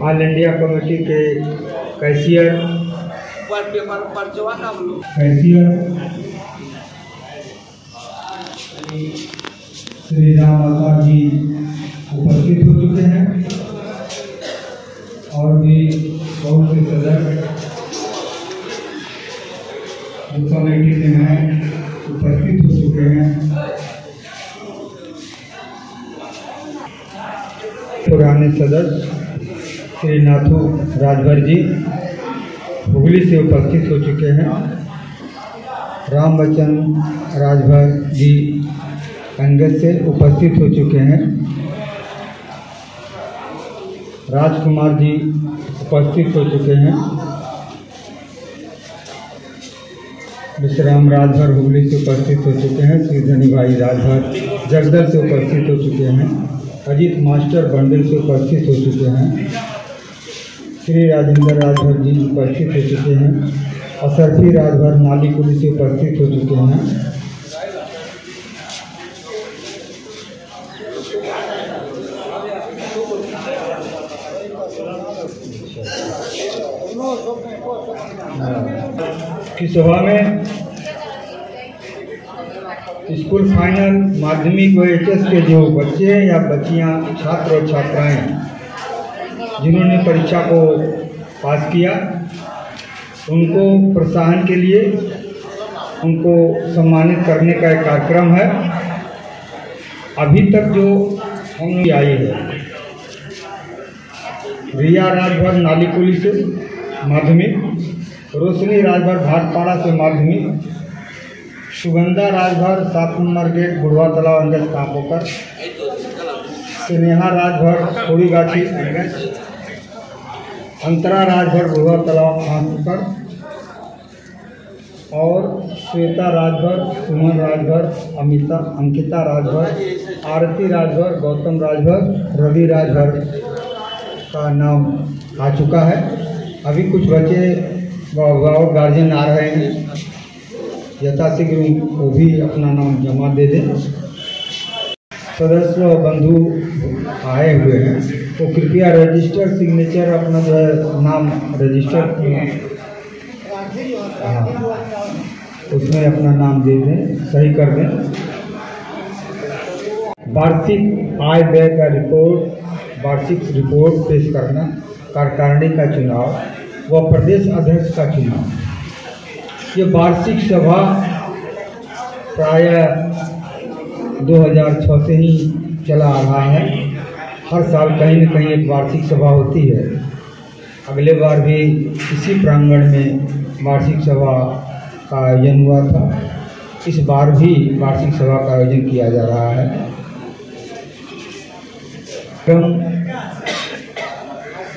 All India committee के cashier Shri Ram अवतार जी उपस्थित हो चुके हैं और भी बहुत से सदस्य कमेटी में उपस्थित हो चुके हैं। पुराने सदस्य श्री नाथू राजभर जी हुगली से उपस्थित हो चुके हैं। राम बच्चन राजभर जी अंगद से उपस्थित हो चुके हैं। राजकुमार जी उपस्थित हो चुके हैं। विश्राम राजभर हुगली से उपस्थित हो चुके हैं। श्री धनी भाई राजभर जगदल से उपस्थित हो चुके हैं। अजीत मास्टर बंडल से उपस्थित हो चुके हैं। श्री राजेंद्र राजभर जी उपस्थित हो चुके हैं। असरफी राजभर नालीकुली से उपस्थित हो चुके हैं। की सभा में स्कूल फाइनल माध्यमिक व एचएस के जो बच्चे या बच्चियां छात्र और छात्राएं जिन्होंने परीक्षा को पास किया उनको प्रोत्साहन के लिए उनको सम्मानित करने का एक कार्यक्रम है। अभी तक जो हम लोग आई है रिया राजभर नालीकुली से माध्यमिक, रोशनी राजभर भाटपाड़ा से माध्यमिक, सुगंधा राजभर 7 नंबर गेट बुढ़वा तालाब अंगज कांपोकर, स्नेहा राजभर थोड़ी गाछी अंगज, अंतरा राजभर बुढ़वा तालाब कांपोकर और श्वेता राजभर, सुमन राजभर, अंकिता राजभर, आरती राजभर, गौतम राजभर, रवि राजभर का नाम आ चुका है। अभी कुछ बच्चे अभिभावक गार्जियन आ रहे हैं, यथाशीघ्र वो भी अपना नाम जमा दे दें। सदस्य बंधु आए हुए हैं तो कृपया रजिस्टर सिग्नेचर अपना जो है नाम रजिस्टर उसमें अपना नाम दे दें, सही कर दें। वार्षिक आय व्यय का रिपोर्ट, वार्षिक रिपोर्ट पेश करना, कार्यकारिणी का चुनाव व प्रदेश अध्यक्ष का चुनाव। ये वार्षिक सभा प्रायः 2006 से ही चला आ रहा है। हर साल कहीं न कहीं एक वार्षिक सभा होती है। अगले बार भी इसी प्रांगण में वार्षिक सभा का आयोजन हुआ था। इस बार भी वार्षिक सभा का आयोजन किया जा रहा है।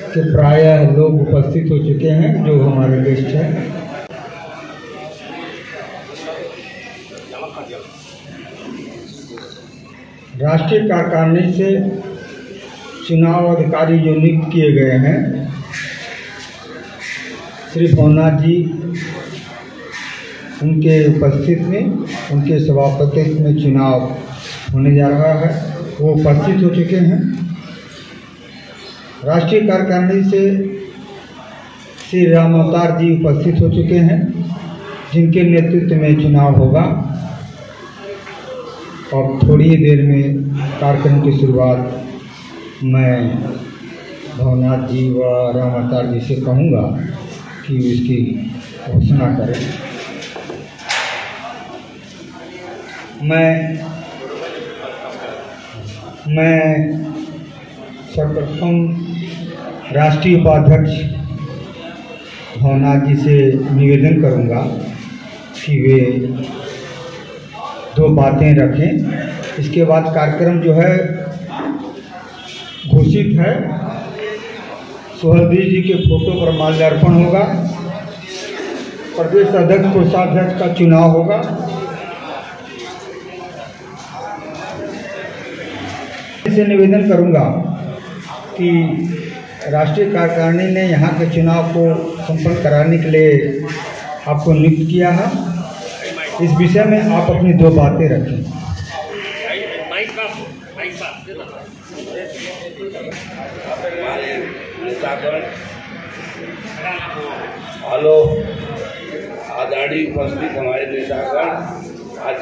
के प्रायः लोग उपस्थित हो चुके हैं जो हमारे गेस्ट हैं। राष्ट्रीय कार्यकारिणी से चुनाव अधिकारी जो नियुक्त किए गए हैं श्री भवनाथ जी, उनके उपस्थित में उनके सभापतित्व में चुनाव होने जा रहा है, वो उपस्थित हो चुके हैं। राष्ट्रीय कार्यकारिणी से श्री राम अवतार जी उपस्थित हो चुके हैं जिनके नेतृत्व में चुनाव होगा और थोड़ी ही देर में कार्यक्रम की शुरुआत मैं भवनाथ जी व राम अवतार जी से कहूँगा कि इसकी घोषणा करें। मैं सर्वप्रथम राष्ट्रीय उपाध्यक्ष भवनाथ जी से निवेदन करूंगा कि वे 2 बातें रखें। इसके बाद कार्यक्रम जो है घोषित है। सोहलदेव जी के फोटो पर माल्यार्पण होगा। प्रदेश अध्यक्ष कोषाध्यक्ष का चुनाव होगा। इसे निवेदन करूंगा कि राष्ट्रीय कार्यकारिणी ने यहाँ के चुनाव को संपन्न कराने के लिए आपको नियुक्त किया है। इस विषय में आप अपनी 2 बातें रखें। हमारे नेतागण, हेलो आदरणीय उपस्थित हमारे नेतागण, आज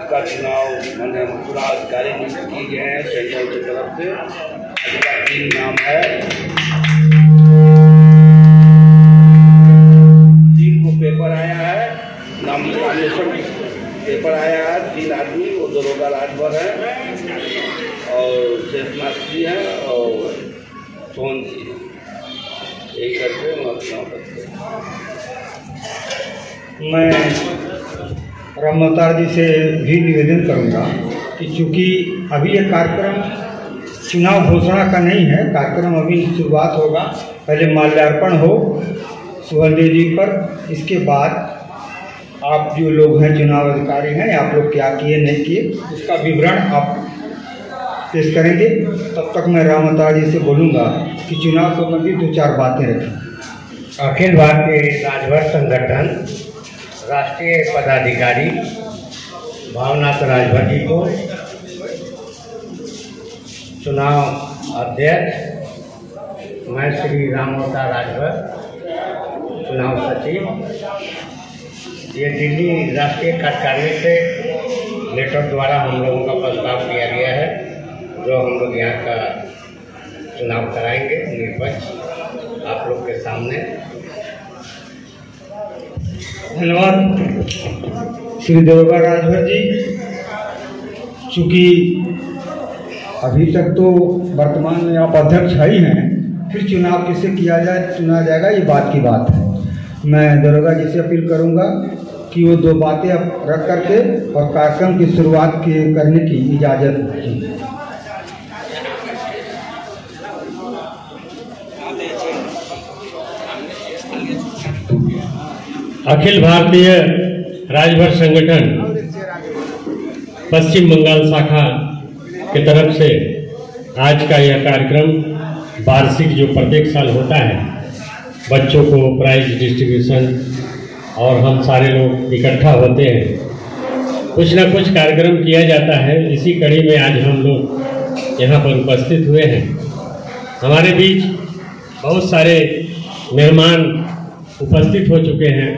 का चुनाव मैंने चुनाव अधिकारी नियुक्त किए गए हैं सेंट्रल की तरफ से। आज का 3 नाम है, 3 को पेपर आया है, नॉमिनेशन पेपर आया है। 3 आदमी, वो दरोगा राजभर है और शेषनाथ जी हैं और सोहन जी हैं। यही करके हम अपना करते हैं। मैं राम अवतार जी से भी निवेदन करूंगा कि चूँकि अभी ये कार्यक्रम चुनाव घोषणा का नहीं है, कार्यक्रम अभी शुरुआत होगा। पहले माल्यार्पण हो सुहेलदेव जी पर, इसके बाद आप जो लोग हैं चुनाव अधिकारी हैं, आप लोग क्या किए नहीं किए उसका विवरण आप पेश करेंगे। तब तक मैं राम अवतार जी से बोलूँगा कि चुनाव संबंधी 2-4 बातें रखें। अखिल भारतीय राजभर संगठन राष्ट्रीय पदाधिकारी भावनाथ राजभर जी को, चुनाव अध्यक्ष मैं श्री राम अवतार राजभर, चुनाव सचिव, ये दिल्ली राष्ट्रीय कार्यकारिणी से लेटर द्वारा हम लोगों का प्रस्ताव किया गया है, जो हम लोग यहाँ का चुनाव कराएंगे निष्पक्ष आप लोग के सामने। धन्यवाद श्री दरोगा राजभर जी। चूँकि अभी तक तो वर्तमान में आप अध्यक्ष ही हैं, फिर चुनाव किसे किया जाए चुना जाएगा, ये बात की बात है। मैं दरोगा जी से अपील करूंगा कि वो 2 बातें अब रख करके और कार्यक्रम की शुरुआत करने की इजाज़त दी। अखिल भारतीय राजभर संगठन पश्चिम बंगाल शाखा की तरफ से आज का यह कार्यक्रम वार्षिक जो प्रत्येक साल होता है, बच्चों को प्राइज डिस्ट्रीब्यूशन और हम सारे लोग इकट्ठा होते हैं, कुछ ना कुछ कार्यक्रम किया जाता है। इसी कड़ी में आज हम लोग यहाँ पर उपस्थित हुए हैं। हमारे बीच बहुत सारे मेहमान उपस्थित हो चुके हैं।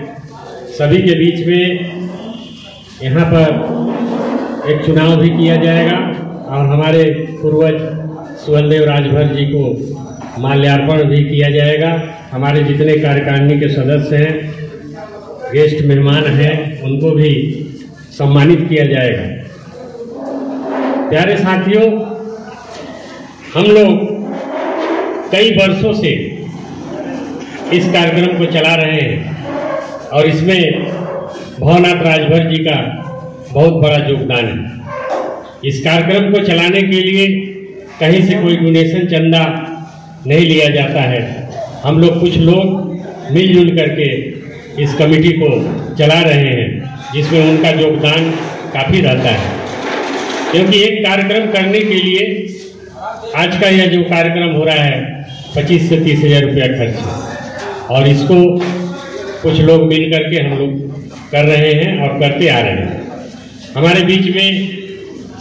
सभी के बीच में यहाँ पर एक चुनाव भी किया जाएगा और हमारे पूर्वज सुहेलदेव राजभर जी को माल्यार्पण भी किया जाएगा। हमारे जितने कार्यकारिणी के सदस्य हैं, गेस्ट मेहमान हैं, उनको भी सम्मानित किया जाएगा। प्यारे साथियों, हम लोग कई वर्षों से इस कार्यक्रम को चला रहे हैं और इसमें भावनाथ राजभर जी का बहुत बड़ा योगदान है। इस कार्यक्रम को चलाने के लिए कहीं से कोई डोनेशन चंदा नहीं लिया जाता है। हम लोग कुछ लोग मिलजुल करके इस कमेटी को चला रहे हैं, जिसमें उनका योगदान काफ़ी रहता है। क्योंकि एक कार्यक्रम करने के लिए आज का यह जो कार्यक्रम हो रहा है 25 से 30 हज़ार रुपया खर्च है और इसको कुछ लोग मिल करके हम लोग कर रहे हैं और करते आ रहे हैं। हमारे बीच में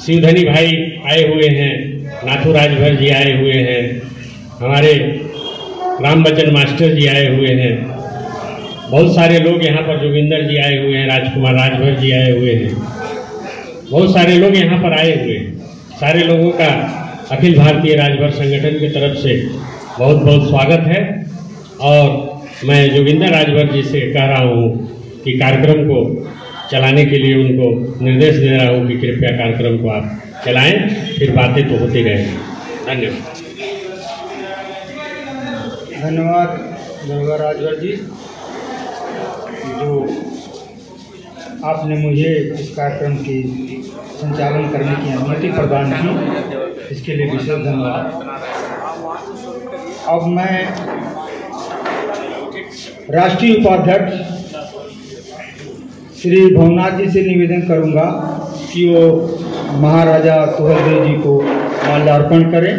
शिवधनी भाई आए हुए हैं, नाथू राजभर जी आए हुए हैं, हमारे राम बच्चन मास्टर जी आए हुए हैं, बहुत सारे लोग यहाँ पर जोगिंदर जी आए हुए हैं, राजकुमार राजभर जी आए हुए हैं, बहुत सारे लोग यहाँ पर आए हुए हैं। सारे लोगों का अखिल भारतीय राजभर संगठन की तरफ से बहुत बहुत स्वागत है और मैं जोगिंदर राजभर जी से कह रहा हूँ कि कार्यक्रम को चलाने के लिए उनको निर्देश दे रहा हूँ कि कृपया कार्यक्रम को आप चलाएं, फिर बातें तो होती रहेंगी। धन्यवाद। धन्यवाद दरोगा राजभर जी, जो आपने मुझे इस कार्यक्रम की संचालन करने की अनुमति प्रदान की, इसके लिए विशेष धन्यवाद। अब मैं राष्ट्रीय उपाध्यक्ष श्री भवनाथ जी से निवेदन करूंगा कि वो महाराजा सुहेलदेव जी को माल्यार्पण करें,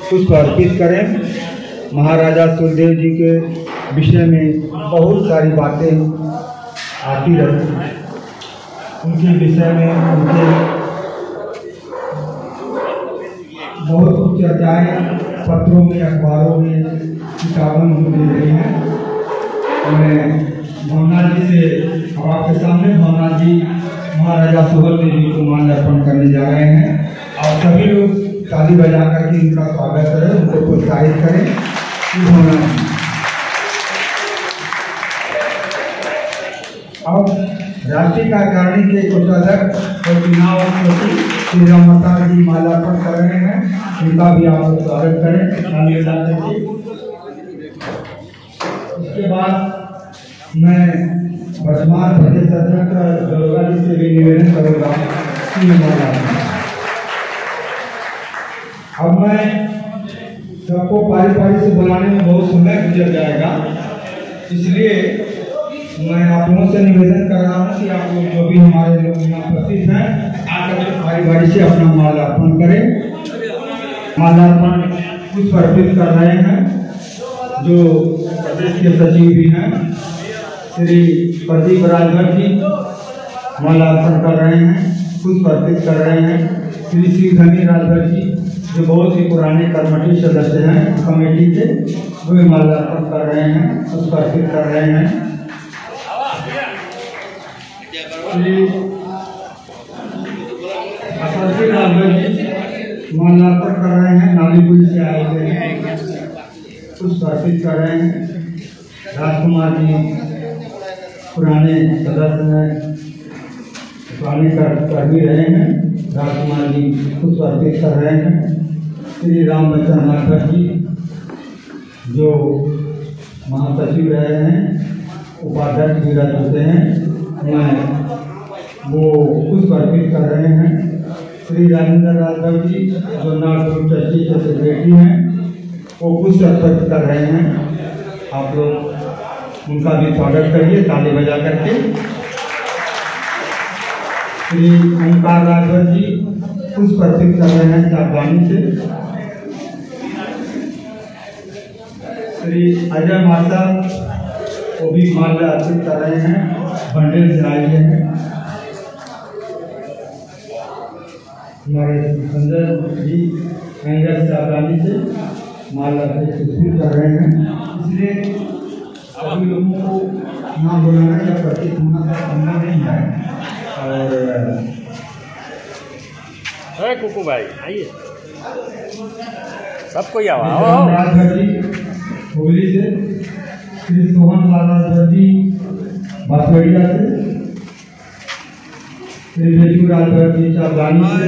पुष्प अर्पित करें। महाराजा सुहेलदेव जी के विषय में बहुत सारी बातें आती रहती हैं, उनके विषय में उनके बहुत चर्चाएँ पत्रों में, अखबारों में किताबों में मिल रही हैं। मैं भवनाथ जी से अब आपके सामने भवनाथ जी महाराजा सुहेलदेव जी को माल्यार्पण करने जा रहे हैं और सभी लोग ताली बजा करके उनका स्वागत करें, उनको प्रोत्साहित करें। भवनाथ जी अब राष्ट्रीय कार्यकारिणी के कोषाध्यक्ष और चुनाव सचिव श्री रामवतार जी माल्यार्पण कर रहे हैं, उनका भी आप स्वागत करें। उसके बाद मैं वर्तमान प्रदेश अध्यक्ष दरोगा जी से भी निवेदन करूँगा कि माल्यार्पण। अब मैं सबको पारी पारी से बुलाने में बहुत समय गुजर जाएगा, इसलिए मैं आप लोगों से निवेदन कर रहा हूँ कि आप लोग जो भी हमारे लोग यहाँ उपस्थित हैं आकर के बारी बारी से अपना माल्यार्पण करें। माल्यार्पण पुष्प अर्पित कर रहे हैं जो प्रदेश के सचिव भी हैं श्री प्रदीप राजभर जी माल्यार्पण कर रहे हैं, पुष्प अर्पित कर रहे हैं। श्री शिवधनी राजभर जी जो बहुत ही पुराने कर्मठी सदस्य हैं कमेटी के, वे माल्यार्पण कर रहे हैं, पुष्प अर्पित कर रहे हैं। श्री राजभर जी माल्यार्पण कर रहे हैं, नालीपुर से आए हुए हैं, पुष्प अर्पित कर रहे हैं। राजकुमार जी पुराने सदस्य हैं, पुराने कर्मी रहे हैं, राजकुमार जी पुष्प अर्पित कर रहे हैं। श्री राम बच्चन राजभर जी जो महासचिव रहे हैं, उपाध्यक्ष भी रह चुके हैं, मैं वो पुष्प अर्पित कर रहे हैं। श्री राजेंद्र राजभर जी जो नागपुर ट्रस्टी के सेक्रेटरी हैं, वो पुष्प अर्पित कर रहे हैं। आप लोग उनका भी स्वागत करिए ताली बजा करके। श्री ओंकार राजभर जी पुष्प अर्पित कर रहे हैं सावधानी से। श्री अजय माता वो भी माल्या अर्पित कर रहे हैं, बंडल से आए हैं। हमारे संजय जी एंगल सावधानी से माल्या अर्पित कर रहे हैं। इसलिए सभी लोगों को यहाँ बुलाना या प्रतीक होना संभव नहीं है। और कुकू भाई आइए, सबको ही आवाज राजभर जी हुगली से, श्री सोहन लाल राजभर जी बांसवाड़ा से, श्री बेजू राजभर जी सावधानी से।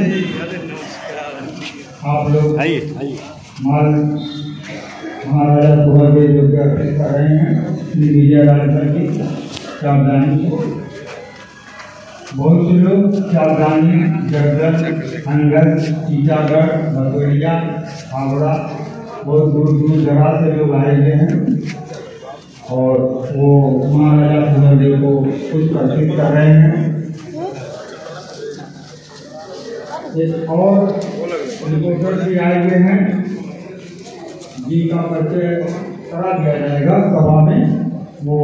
आप लोग आइए माल महाराजा सुहेलदेव जो कि अर्पित कर रहे हैं, श्री विजय राजभर की सावधानी से। बहुत से लोग सावधानी, जगदल, अंगल, टीटागढ़, भदोरिया, हावड़ा, बहुत दूर दूर दराज से लोग आए हुए हैं और वो महाराजा सुहेलदेव को पुष्प अर्पित कर रहे हैं। और रिपोर्टर भी आए हुए हैं जिनका परिचय करा दिया जाएगा सभा में। वो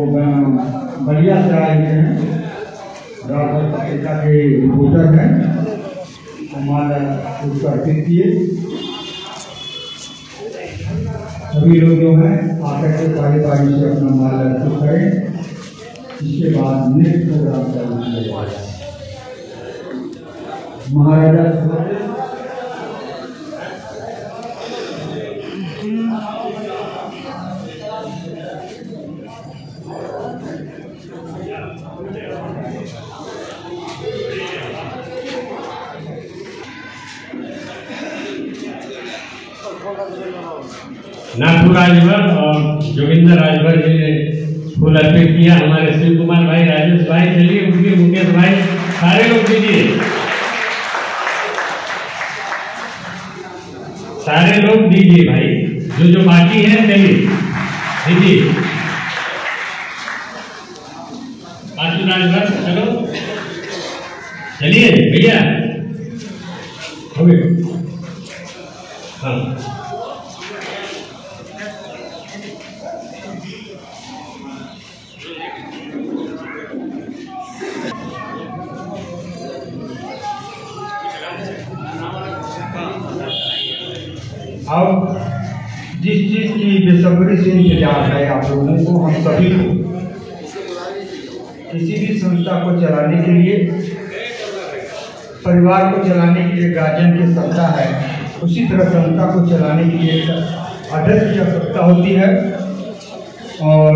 बलिया से आए हुए हैं, राजभर पत्रिका के रिपोर्टर हैं। हमारा पुष्प अर्पित किए। सभी लोग जो हैं आकर के बारी बारी से अपना माल अर्पित करें। इसके बाद नेक्स्ट प्रोग्राम चालू किया जाएगा। महाराजा नागपुर राजभर और जोगिंदर राजभर जी ने फूल अर्पित किया। हमारे शिव कुमार भाई, राजेश भाई, चलिए उनके मुकेश भाई, सारे लोग दीजिए, सारे लोग दीजिए भाई, जो बाकी है चलिए दीजिए। आशु राजभर चलो, चलिए भैया हो गए। हाँ अब जिस चीज़ की बेसब्री से इंतजार है आप लोगों को, हम सभी को किसी भी संस्था को चलाने के लिए, परिवार को चलाने के लिए गार्जियन की सत्ता है, उसी तरह संस्था को चलाने के लिए अध्यक्ष की आवश्यकता होती है। और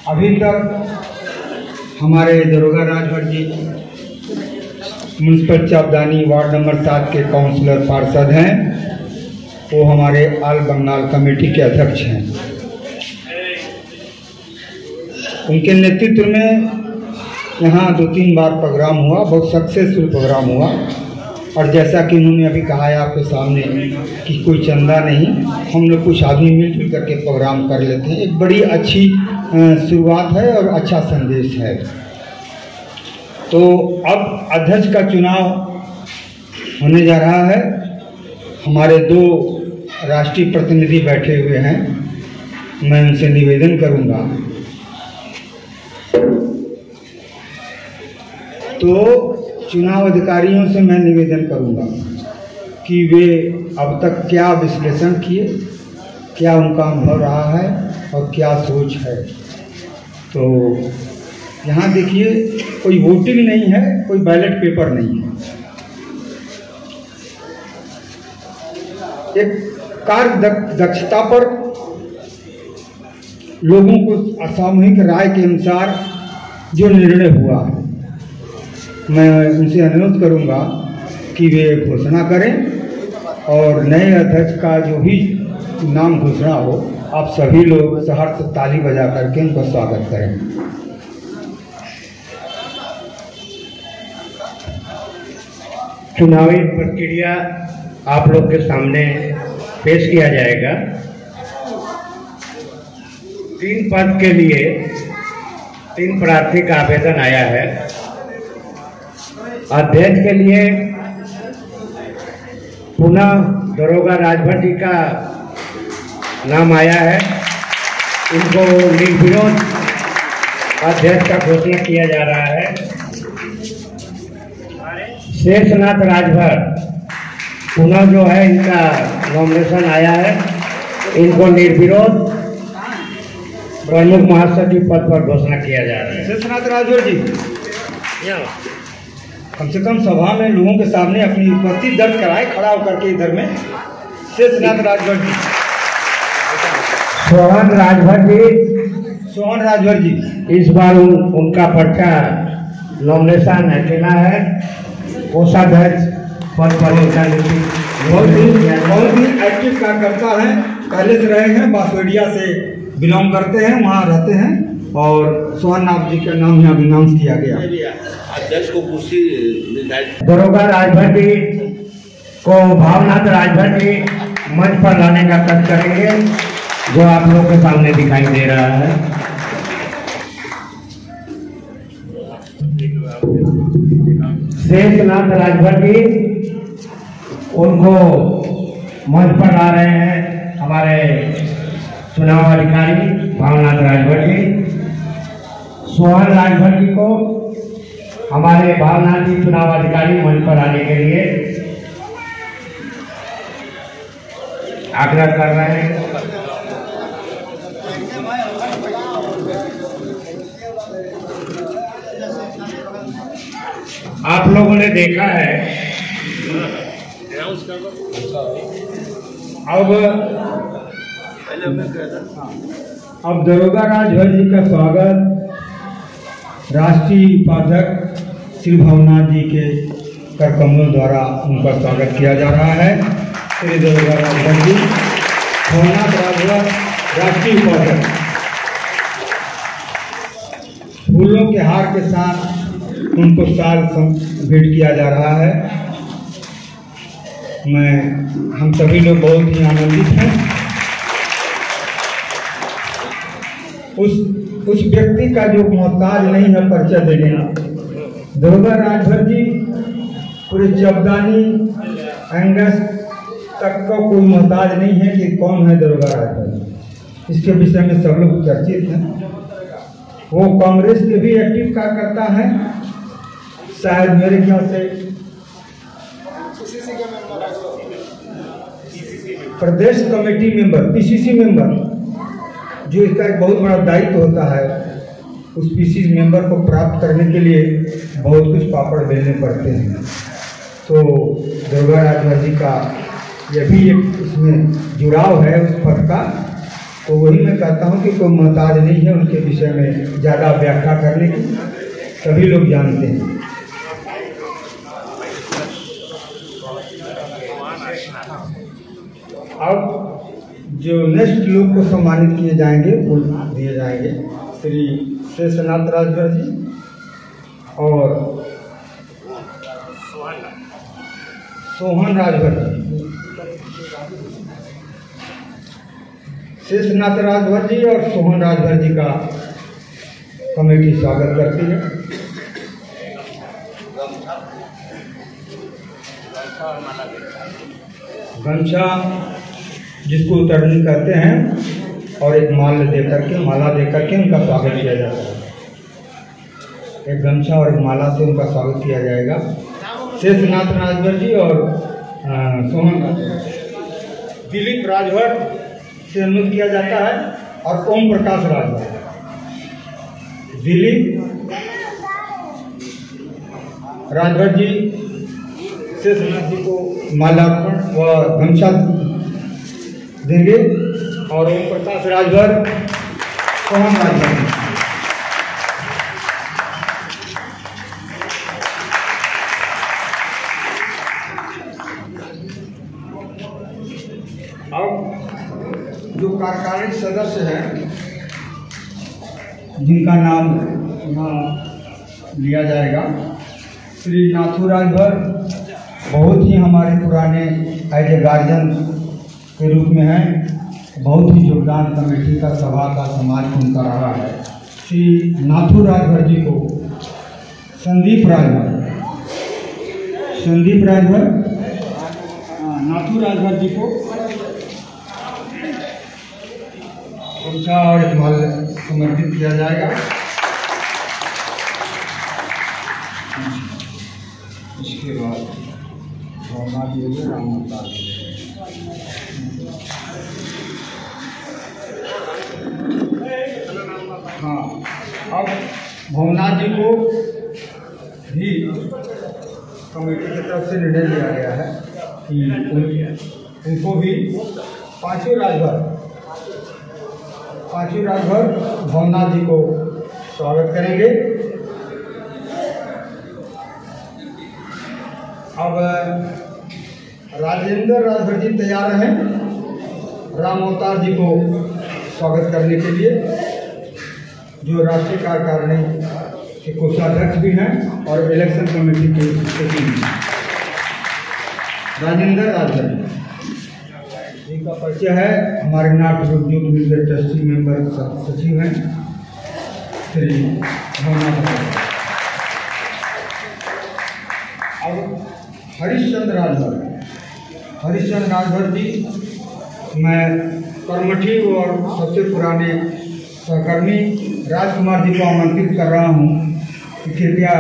अभी तक हमारे दरोगा Rajbhar ji municipal चापदानी ward number 7 के काउंसलर पार्षद हैं, वो हमारे आल बंगाल कमेटी के अध्यक्ष हैं। उनके नेतृत्व में यहाँ 2-3 बार प्रोग्राम हुआ, बहुत सक्सेसफुल प्रोग्राम हुआ। और जैसा कि उन्होंने अभी कहा है आपके सामने कि कोई चंदा नहीं, हम लोग कुछ आदमी मिलजुल करके प्रोग्राम कर लेते हैं। एक बड़ी अच्छी शुरुआत है और अच्छा संदेश है। तो अब अध्यक्ष का चुनाव होने जा रहा है। हमारे 2 राष्ट्रीय प्रतिनिधि बैठे हुए हैं, मैं उनसे निवेदन करूंगा तो चुनाव अधिकारियों से मैं निवेदन करूंगा कि वे अब तक क्या विश्लेषण किए, क्या उनका अनुभव रहा है और क्या सोच है। तो यहाँ देखिए, कोई वोटिंग नहीं है, कोई बैलेट पेपर नहीं है, एक कार्य दक्षता पर लोगों को सामूहिक राय के अनुसार जो निर्णय हुआ है, मैं उनसे अनुरोध करूंगा कि वे घोषणा करें और नए अध्यक्ष का जो भी नाम घोषणा हो, आप सभी लोग शहर से ताली बजा करके उनका स्वागत करें। चुनावी प्रक्रिया आप लोग के सामने पेश किया जाएगा। 3 पद के लिए 3 प्रार्थी का आवेदन आया है। अध्यक्ष के लिए पुनः दरोगा राजभर जी का नाम आया है। इनको निर्विरोध अध्यक्ष का घोषणा किया जा रहा है। शेषनाथ राजभर पुनः जो है, इनका नॉमिनेशन आया है। इनको निर्विरोध प्रमुख महासचिव पद पर घोषणा किया जा रहा है। शेषनाथ राजभर जी कम से कम सभा में लोगों के सामने अपनी उपस्थिति दर्ज कराए, खड़ा होकर के इधर में। शेषनाथ राजभर जी, सोहन राजभर जी इस बार उनका पर्चा नॉमिनेशन अकेला है। कोषाध्यक्ष पद पर बहुत ही एक्टिव कार्यकर्ता हैं, पहले से रहे हैं, बांसवाड़िया से बिलोंग करते हैं, वहाँ रहते हैं। और सोहननाथ जी का नाम यहाँ अनाउंस किया गया। अध्यक्ष को कुर्सी निर्धारित। दरोगा राजभर जी को भावनाथ राजभर जी मंच पर लाने का कष्ट करेंगे, जो आप लोगों के सामने दिखाई दे रहा है। शेषनाथ राजभर जी, उनको मंच पर ला रहे हैं हमारे चुनाव अधिकारी भावनाथ राजभर जी। सोहन राजभर जी को हमारे भावनाथ जी चुनाव अधिकारी मंच पर आने के लिए आग्रह कर रहे हैं। आप लोगों ने देखा है, अब दरोगा राजभर जी का स्वागत राष्ट्रीय उपाध्यक्ष श्री भावनाथ जी के करकमलों द्वारा उनका स्वागत किया जा रहा है। श्री दरोगा राजभर जी, भावनाथ राजभर राष्ट्रीय उपाध्यक्ष, फूलों के हार के साथ उनको साल भेंट किया जा रहा है। हम सभी लोग बहुत ही आनंदित हैं। उस व्यक्ति का जो मोहताज नहीं है परिचय देने, दरोगा राजभर जी पूरे चपदानी एंगस तक का कोई मोहताज नहीं है कि कौन है दरोगा राजभर। इसके विषय में सब लोग चर्चित हैं। वो कांग्रेस के भी एक्टिव कार्यकर्ता है, शायद मेरे ख्याल से प्रदेश कमेटी मेंबर, पीसीसी मेंबर, जो इसका एक बहुत बड़ा दायित्व होता है, उस पीसीसी मेंबर को प्राप्त करने के लिए बहुत कुछ पापड़ बेलने पड़ते हैं। तो दुर्गा राजभर जी का यह भी एक इसमें जुड़ाव है उस पद का। तो वही मैं कहता हूँ कि कोई मोहताज नहीं है उनके विषय में ज़्यादा व्याख्या करने की, सभी लोग जानते हैं। अब जो नेक्स्ट लोग को सम्मानित किए जाएंगे वो दिए जाएंगे श्री शेषनाथ राजभर जी और सोहन राजभर जी। शेषनाथ राजभर जी और सोहन राजभर जी का कमेटी स्वागत करती है। गमछा जिसको उतरनी कहते हैं और एक माला दे करके उनका स्वागत किया जाता है। एक गमछा और एक माला से उनका स्वागत किया जाएगा। शेषनाथ राजभर जी और सोहन दिलीप राजभर से अनुरोध किया जाता है और ओम प्रकाश राजभर, दिलीप राजभर जी शेषनाथ जी को माल्यार्पण व गमछा देंगे और ओम प्रकाश राजभर सोहन राजभर। अब जो कार्यकारिणी सदस्य हैं जिनका नाम यहाँ लिया जाएगा, श्री नाथू राजभर बहुत ही हमारे पुराने एज ए गार्जियन के रूप में हैं, बहुत ही योगदान कमेटी का, सभा का, समाज को उनका रहा है। श्री नाथू राजभर जी को संदीप राजभर नाथू राजभर जी को गमछा और एक माला समर्पित किया जाएगा। इसके बाद हाँ, अब भवनाथ जी को भी कमेटी की तरफ से निर्णय लिया गया है कि उनको भी पांचों राजभर भवनाथ जी को स्वागत करेंगे। अब राजेंद्र राजभर जी तैयार हैं राम अवतार जी को स्वागत करने के लिए, जो राष्ट्रीय कार्यकारिणी के कोषाध्यक्ष भी हैं और इलेक्शन कमेटी के सचिव भी। राजेंद्र राजभर जी का परिचय है, हमारे नाट ग्रुप यूथ मिलकर ट्रस्टी मेंबर सचिव हैं श्री भवनाथ। अब हरिश्चंद्र राजभर जी, मैं कर्मठी और सबसे पुराने सहकर्मी राजकुमार जी को आमंत्रित कर रहा हूँ कि कृपया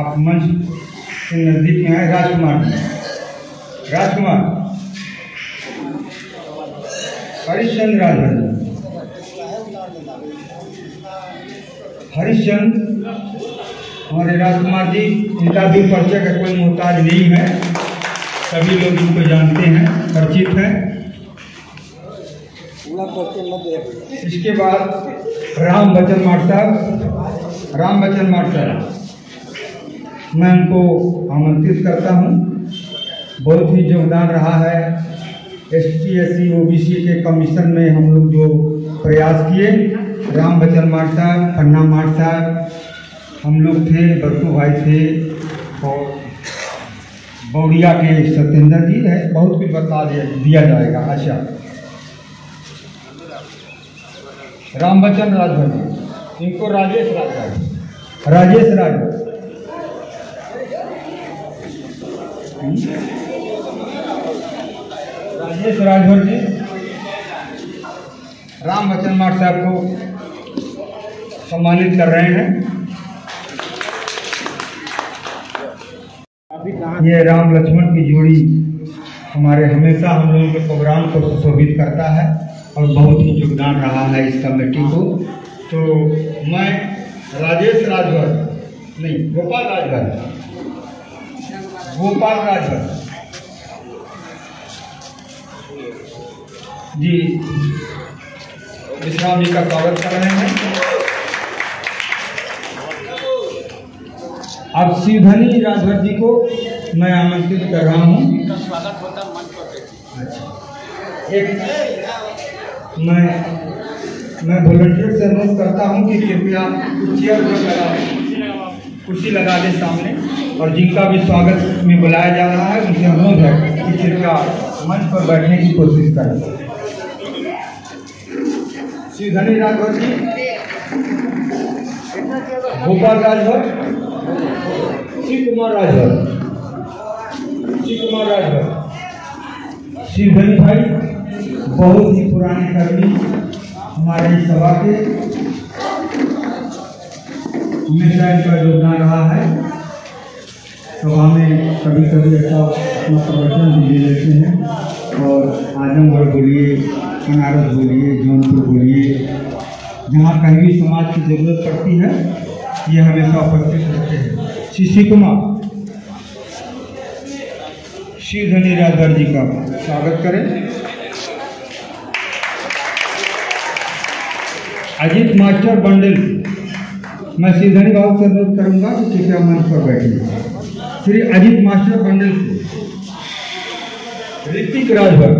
आप मंच के नज़दीक में आए। राजकुमार हरिश्चंद्र राजभर जी, हरिश्चंद्र हमारे राजकुमार जी, इनका भी परिचय का कोई मोहताज नहीं है, सभी लोग इनको जानते हैं, परिचित हैं। इसके बाद राम बचन माट साहब, मैं उनको आमंत्रित करता हूँ। बहुत ही योगदान रहा है ST SC OBC के कमीशन में, हम लोग जो प्रयास किए, राम बचन माट साहब, पन्ना माट साहब, हम लोग थे, बरकू भाई थे और बौड़िया के सत्येंद्र जी है, बहुत कुछ बता दिया जाएगा। अच्छा, रामबचन राजभर जी, इनको राजेश राजभर जी राम बचन माट साहब को सम्मानित कर रहे हैं। ये राम लक्ष्मण की जोड़ी हमारे हमेशा हम लोगों के प्रोग्राम को सुशोभित करता है और बहुत ही योगदान रहा है इस कमेटी को। तो मैं राजेश राजभर नहीं गोपाल राजभर जी विश्राम जी का स्वागत कर रहे हैं। अब शिवधनी राजभर जी को मैं आमंत्रित कर रहा हूँ। स्वागत होता मंच पर। अच्छा, एक मैं वॉलंटियर से अनुरोध करता हूँ कि कृपया चेयर पर कुर्सी लगा दें सामने, और जिनका भी स्वागत में बुलाया जा रहा है उनसे अनुरोध है कि कृपया मंच पर बैठने की कोशिश करें। शिवधनी राजभर जी, गोपाल राजभर, शिव कुमार राजभर, शिवधनी भाई बहुत ही पुराने कर्मी हमारे सभा के, हमेशा इनका योगदान रहा है। सभा में कभी कभी ऐसा अपना प्रवचन भी ले लेते हैं, और आजमगढ़ बोलिए, बनारस बोलिए, जौनपुर बोलिए, जहाँ कहीं भी समाज की जरूरत पड़ती है ये हमेशा उपस्थित रहते हैं। शिव कुमार शिवधनी राजभर जी का स्वागत करें। अजीत मास्टर बंडल, मैं शिवधनी बाबू से अनुरोध करूंगा कि कृपया मंच पर बैठिए। श्री अजीत मास्टर बंडल से ऋतिक राजभर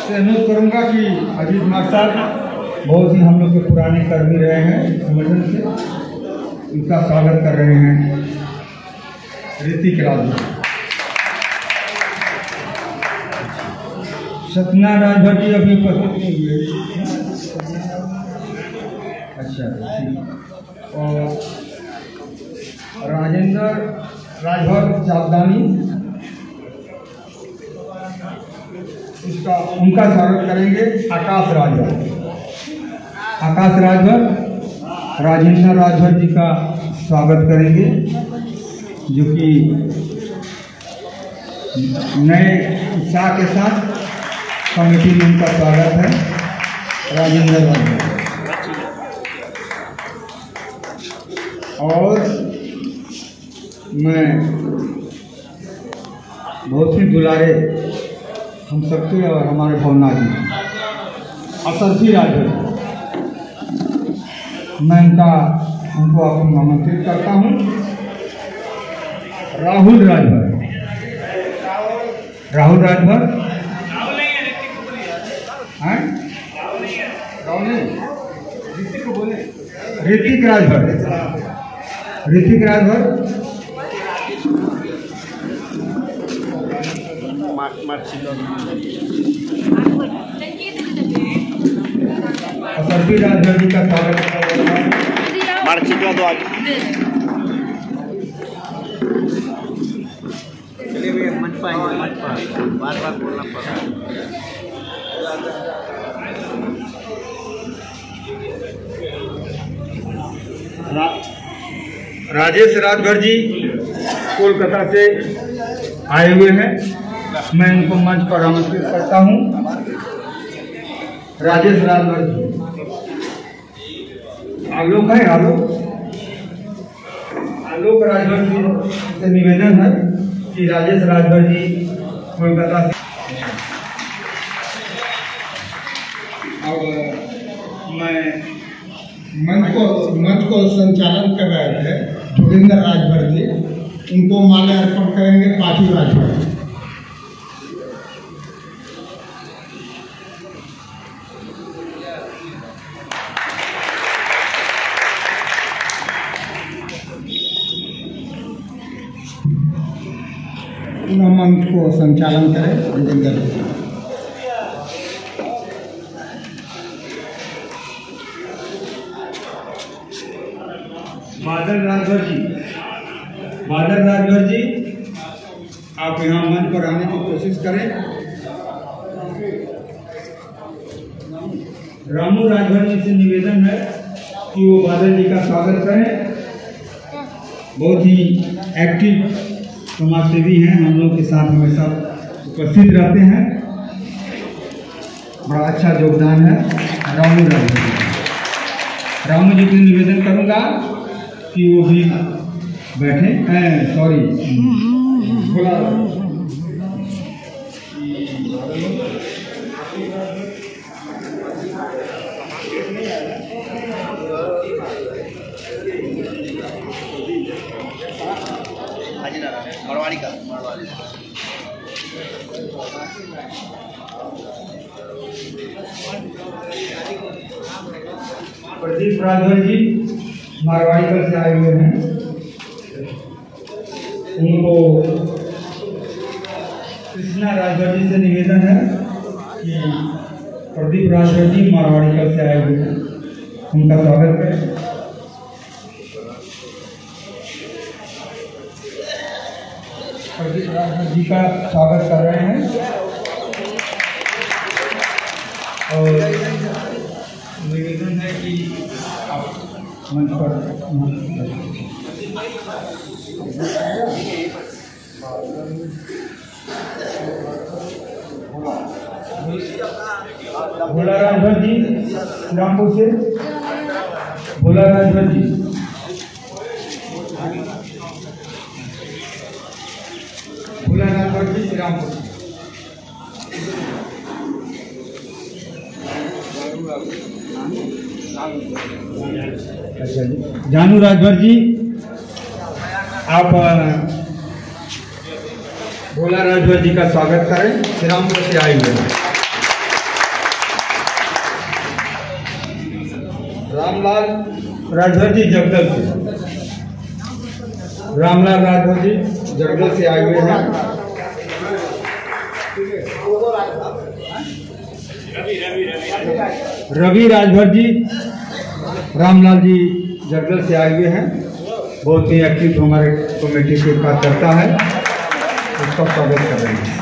से अनुरोध करूंगा कि अजीत मास्टर बहुत ही हम लोग के पुराने कर्मी रहे हैं संगठन से, उनका स्वागत कर रहे हैं ऋतिक राजभर। सतना राजभर जी अभी उपस्थित नहीं हुए। अच्छा, और राजेंद्र राजभर जाबदानी, उनका स्वागत करेंगे आकाश राजभर, राजेंद्र राजभर जी का स्वागत करेंगे, जो कि नए उत्साह के साथ कमेटी में उनका स्वागत है। राजेंद्र राजभर और मैं बहुत ही दुलारे हम सबके और हमारे भवनाथ जी असरफी राजभर, मैं उनको आपको आमंत्रित करता हूँ। राहुल राजभर ऋतिक राजभर असरफी राजभर जी का स्वागत मार्चिका तो आज चलिए भैया मंच पर बार बार बोलना पड़ रहा है। राजेश राजभर जी कोलकाता से आए हुए हैं, मैं इनको मंच पर आमंत्रित करता हूं। राजेश राजभर जी, आलोक राजभर जी से निवेदन है कि राजेश राजभर जी कोलकाता से। अब मैं मंच को संचालन कर रहे थे जोगिंदर राजभर जी, उनको माल्या अर्पण करेंगे पाठू राजभर। मंच को संचालन करें जोगिंदर जी। बादल राजभर जी आप यहाँ मंच पर आने की कोशिश करें। रामू राजभर जी से निवेदन है कि वो बादल जी का स्वागत करें। बहुत ही एक्टिव समाज सेवी हैं, हम लोग के साथ हमेशा उपस्थित रहते हैं। बड़ा अच्छा योगदान है रामू राजभर जी। रामू जी को निवेदन करूंगा कि वो भी बैठे। सॉरी, बोला मरवाड़ी का प्रदीप राजभर जी मारवाड़ी से आए हुए हैं। उनको कृष्णा राजभर जी से निवेदन है कि प्रदीप राजभर जी मारवाड़ी से आए हुए हैं, उनका स्वागत करें। प्रदीप राजभर जी का स्वागत कर रहे हैं और निवेदन है कि आप मंच पर भोला राजभर जी रामपुर से, भोला राजभर जी, भोला राजभर जी श्रीरामपुर। अच्छा जी, जानू राजभर जी आप भोला राजभर जी का स्वागत करें, श्रीरामपुर से आए हुए हैं। रामलाल राजभर जी जगदल से, रामलाल राजभर जी जगदल से आए हुए हैं। रवि राजभर जी, रामलाल जी जगदल से आए हुए हैं, बहुत ही एक्टिव हमारे कमेटी के कार्यकर्ता है, उसका स्वागत कर रहे हैं।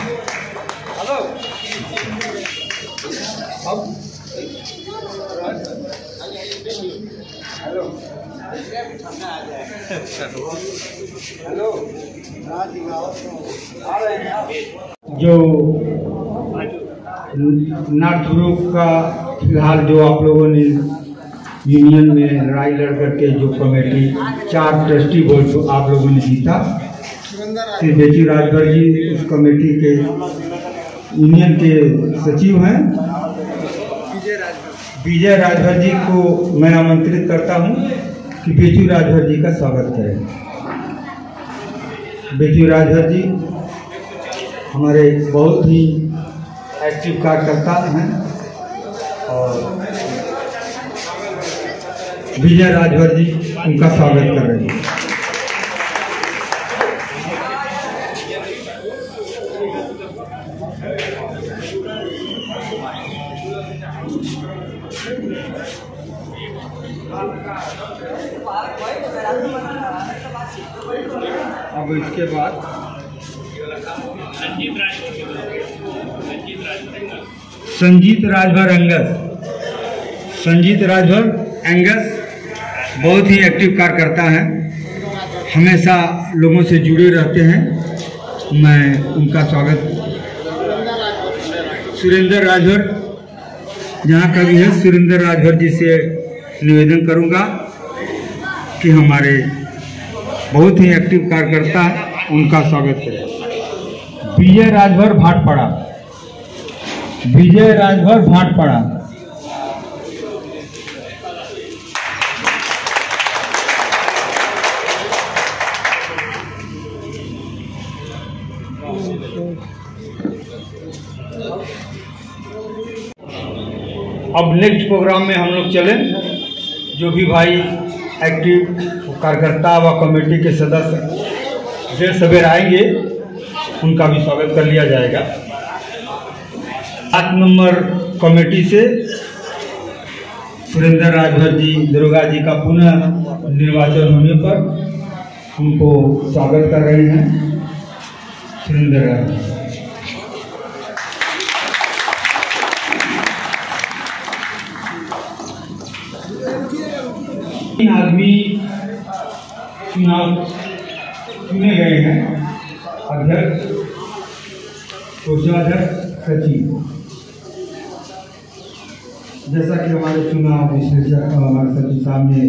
जो नॉर्थ ग्रुप का फिलहाल जो आप लोगों ने यूनियन में लड़ाई लड़ करके जो कमेटी 4 ट्रस्टी बोर्ड आप लोगों ने जीता, श्री बेचू राजभर जी उस कमेटी के यूनियन के सचिव हैं। विजय राजभर जी को मैं आमंत्रित करता हूं कि बेचू राजभर जी का स्वागत करें। बेचू राजभर जी हमारे बहुत ही एक्टिव कार्यकर्ता हैं और विजय राजभर जी उनका स्वागत कर रहे हैं। अब इसके बाद संजीत राजभर एंगस, संजीत राजभर एंगस बहुत ही एक्टिव कार्यकर्ता हैं, हमेशा लोगों से जुड़े रहते हैं, मैं उनका स्वागत। सुरेंद्र राजभर जहाँ का भी है, सुरेंद्र राजभर जी से निवेदन करूंगा कि हमारे बहुत ही एक्टिव कार्यकर्ता हैं, उनका स्वागत करें। विजय राजभर भाटपाड़ा, विजय राजभर भाटपाड़ा, अब नेक्स्ट प्रोग्राम में हम लोग चलें। जो भी भाई एक्टिव कार्यकर्ता व कमेटी के सदस्य देर सवेर आएंगे, उनका भी स्वागत कर लिया जाएगा। 7 नंबर कमेटी से सुरेंद्र राजभर जी दुर्गा जी का पुनः निर्वाचन होने पर उनको स्वागत कर रहे हैं। सुरेंद्र राजभर आदमी चुनाव चुने गए हैं अध्यक्ष, कोषाध्यक्ष, सचिव। जैसा कि हमारे चुनाव विश्लेषक हमारे सचिव साहब ने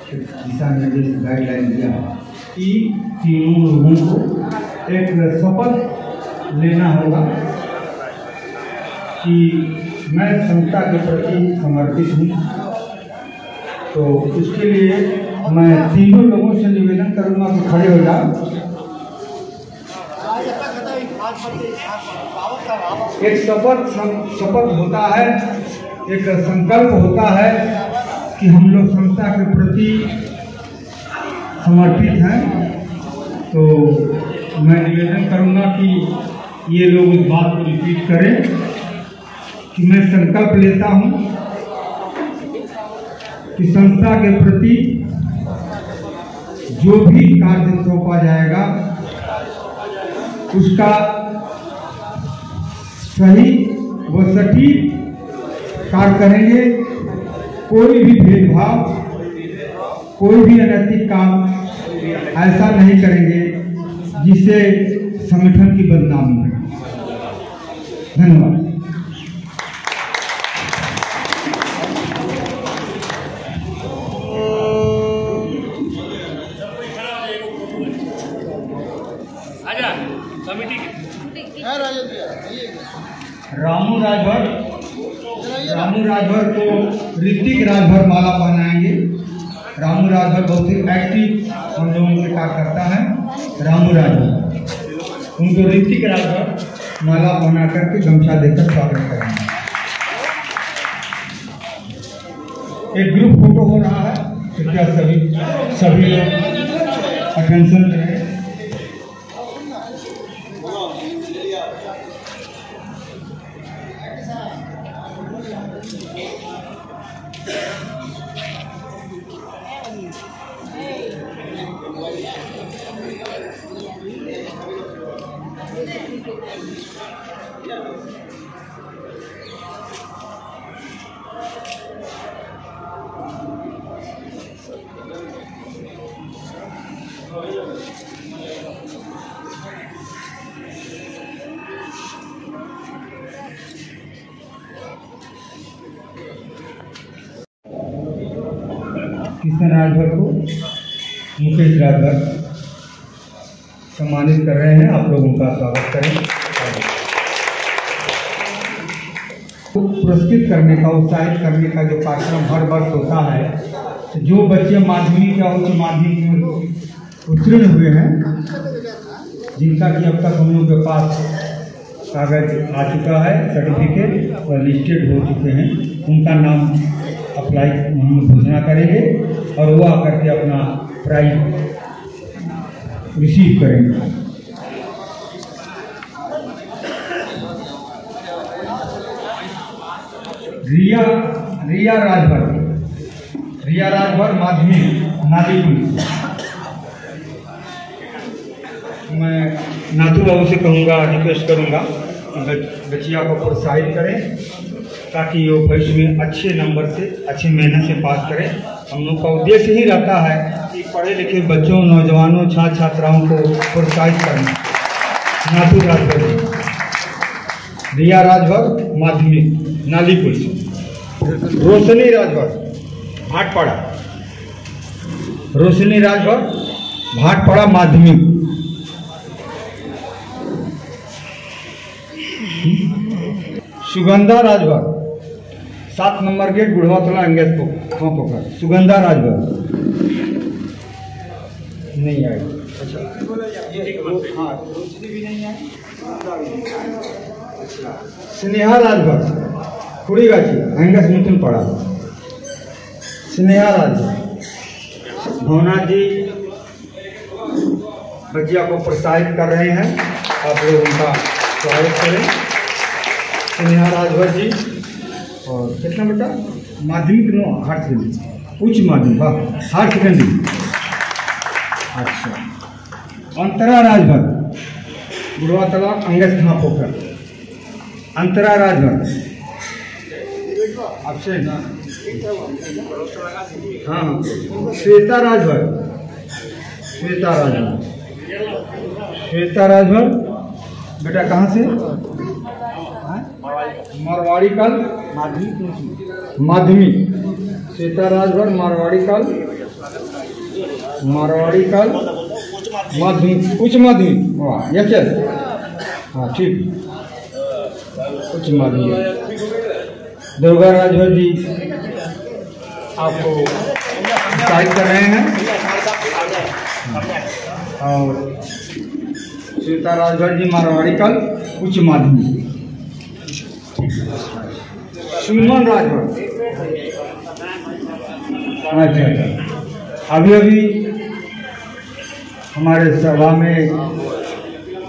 दिशा निर्देश गाइडलाइन दिया कि तीनों लोगों को एक शपथ लेना होगा कि मैं संस्था के प्रति समर्पित हूँ। तो उसके लिए मैं तीनों लोगों से निवेदन करूँगा कि खड़े हो जाओ। एक शपथ होता है, एक संकल्प होता है कि हम लोग संस्था के प्रति समर्पित हैं। तो मैं निवेदन करूंगा कि ये लोग इस बात को रिपीट करें कि मैं संकल्प लेता हूं कि संस्था के प्रति जो भी कार्य सौंपा जाएगा उसका सही व सटीक कार्य करेंगे। कोई भी भेदभाव, कोई भी अनैतिक काम ऐसा नहीं करेंगे जिससे संगठन की बदनामी है। धन्यवाद। रामू राजभर को ऋतिक राजभर माला पहनाएंगे। रामू राजभर बहुत ही एक्टिव हम लोगों के कार्यकर्ता है। रामू राजभर उनको ऋतिक राजभर माला पहना करके गमछा देकर स्वागत करेंगे। एक ग्रुप फोटो हो रहा है, कृपया सभी लोग अटेंशन करें। किशन राजभर को मुकेश राजभर सम्मानित कर रहे हैं। आप लोगों का स्वागत करें। पुरस्कृत करने का, उत्साहित करने का जो कार्यक्रम हर वर्ष होता है, तो जो बच्चे माध्यमिक या उच्च माध्यमिक में उत्तीर्ण हुए हैं, जिनका कि अब तक हम लोग के पास कागज आ चुका है, सर्टिफिकेट और लिस्टेड हो चुके हैं, उनका नाम अप्लाई हम घोषणा करेंगे और वो आकर के अपना प्राइज रिसीव करेंगे। रिया राजभर माध्यमिक नालीपुर। मैं नाथू बाबू से कहूँगा, रिक्वेस्ट करूँगा बच्चिया को प्रोत्साहित करें ताकि वो भविष्य में अच्छे नंबर से, अच्छी मेहनत से पास करें। हम लोग का उद्देश्य ही रहता है कि पढ़े लिखे बच्चों, नौजवानों, छात्र छात्राओं को प्रोत्साहित करना। नाथू राजभर, रिया राजभर माध्यमिक नालीपुर। रोशनी राजभर भाटपाड़ा। रोशनी राजभर भाटपाड़ा माध्यमिक। सुगंधा राजभर 7 नंबर गेट बुढ़वातला अंगेज पोखर। सुगंधा राजभर नहीं आई। अच्छा, हाँ, रोशनी भी नहीं आई। अच्छा, स्नेहा राजभर कुड़ीगाछी अंगेज मिथुन पड़ा। स्नेहा राजभर। भवना जी बच्चिया को प्रोत्साहित कर रहे हैं, आप लोग उनका स्वागत करें। स्नेहा राजभर जी। और कितना बेटा? माध्यमिक नो हायर सेकेंडरी, उच्च माध्यमिक, वाह, हायर सेकेंडरी। अच्छा, अंतरा राजभर बुढ़वातला अंगेज पोखर। अंतरा राजभर आपसे हाँ। श्वेता राजभर श्वेता राजभर। श्वेता राजभर बेटा कहाँ से? मारवाड़ी कल माध्यमिक। श्वेता राजभर मारवाड़ी कल माध्यमिक, उच्च माध्यमिक। वाह, यह क्या? हाँ ठीक, उच्च माध्यमिक। दुर्गा राजभर जी आपको गाइड कर रहे हैं और श्वेता राजभर जी मारवाड़ी कल उच्च माध्यमिक। सुमन राजभर, अच्छा, अभी हमारे सभा में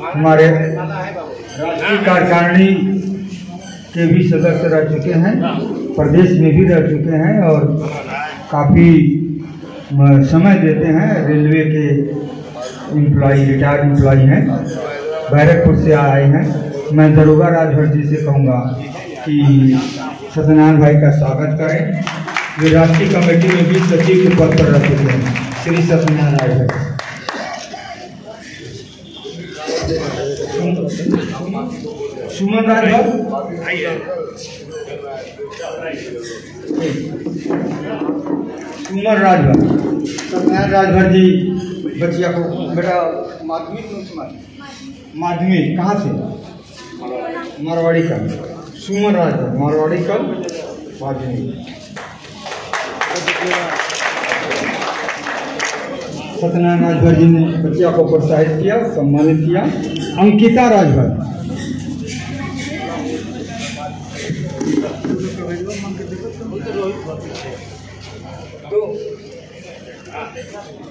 हमारे राष्ट्रीय कार्यकारिणी के भी सदस्य रह चुके हैं, प्रदेश में भी रह चुके हैं और काफ़ी समय देते हैं। रेलवे के एम्प्लॉई, रिटायर्ड एम्प्लॉई हैं, बैरकपुर से आए हैं। मैं दरोगा राजभर जी से कहूँगा कि सत्यनारायण भाई का स्वागत करें। वे राष्ट्रीय कमेटी में भी सचिव के पद पर रह चुके हैं, श्री सत्यनारायण राजभर। सुमन राजभर, सुमन राजभर, सत्यनारायण राजभर जी बच्चिया को बेटा माध्यमिक माध्यमिक कहाँ से? मारवाड़ी कल। सुमन राजभर मारवाड़ी कल माध्यमिक। सत्यनारायण राजभर जी ने बच्चिया को प्रोत्साहित किया, सम्मानित किया। अंकिता राजभर,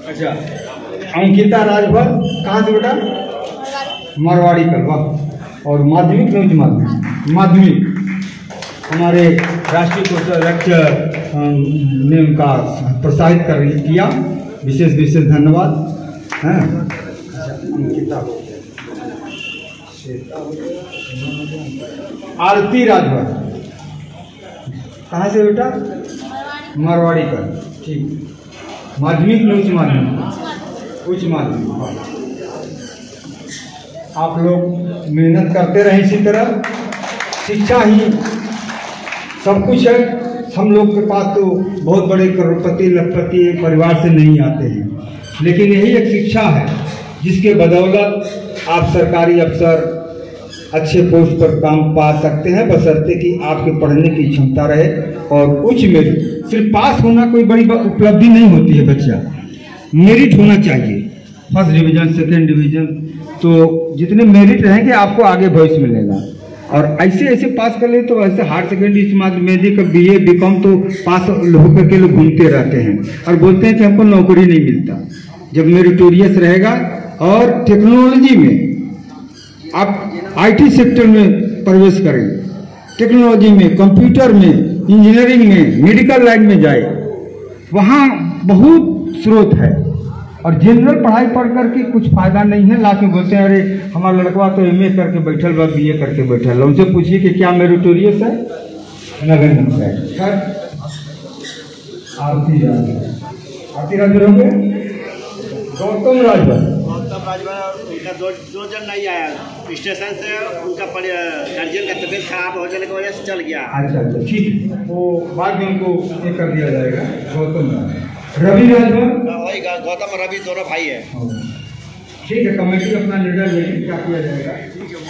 अच्छा, अंकिता राजभर कहाँ से बेटा? मारवाड़ी कल। वाह, और माध्यमिक में उच्च माध्यमिक। माध्यमिक हमारे राष्ट्रीय कोषाध्यक्ष ने उनका प्रोत्साहित किया, विशेष विशेष धन्यवाद। हैं अंकिता, आरती राजभर कहाँ से बेटा? मारवाड़ी कल, ठीक। माध्यमिक में उच्च माध्यमिक, उच्च माध्यमिक। आप लोग मेहनत करते रहें इसी तरह। शिक्षा ही सब कुछ है। हम लोग के पास तो बहुत बड़े करोड़पति लखपति परिवार से नहीं आते हैं, लेकिन यही एक शिक्षा है जिसके बदौलत आप सरकारी अफसर अच्छे पोस्ट पर काम पा सकते हैं, बशर्ते कि आपके पढ़ने की क्षमता रहे और उच्च मेरिट। सिर्फ पास होना कोई बड़ी उपलब्धि नहीं होती है, बच्चा मेरिट होना चाहिए। फर्स्ट डिवीजन, सेकेंड डिवीजन, तो जितने मेरिट रहेंगे आपको आगे भविष्य मिलेगा। और ऐसे पास कर ले तो ऐसे higher secondary medical BA BCom तो पास होकर के लोग घूमते रहते हैं और बोलते हैं कि हमको नौकरी नहीं मिलता। जब मेरिटोरियस रहेगा और टेक्नोलॉजी में आप IT सेक्टर में प्रवेश करें, टेक्नोलॉजी में, कंप्यूटर में, इंजीनियरिंग में, मेडिकल लाइन में जाए, वहाँ बहुत स्रोत है। और जनरल पढ़ाई पढ़ करके कुछ फायदा नहीं है। ला के बोलते हैं अरे हमारा लड़का तो MA करके बैठल बा, BA करके बैठल। उनसे पूछिए कि क्या मेरिटोरियस है? नगण्य है। आरती राजभर हो गए। गौतम राजभर उनका दो जन नहीं आया स्टेशन से, उनका गार्जियन का तबीयत खराब हो जाने की वजह से चल गया। अच्छा, ठीक, वो बाद में उनको ये कर दिया जाएगा। गौतम रवि राजभर, वही गौतम रवि दोनों भाई है। ठीक है, कमेटी अपना निर्णय लेगी क्या किया जाएगा।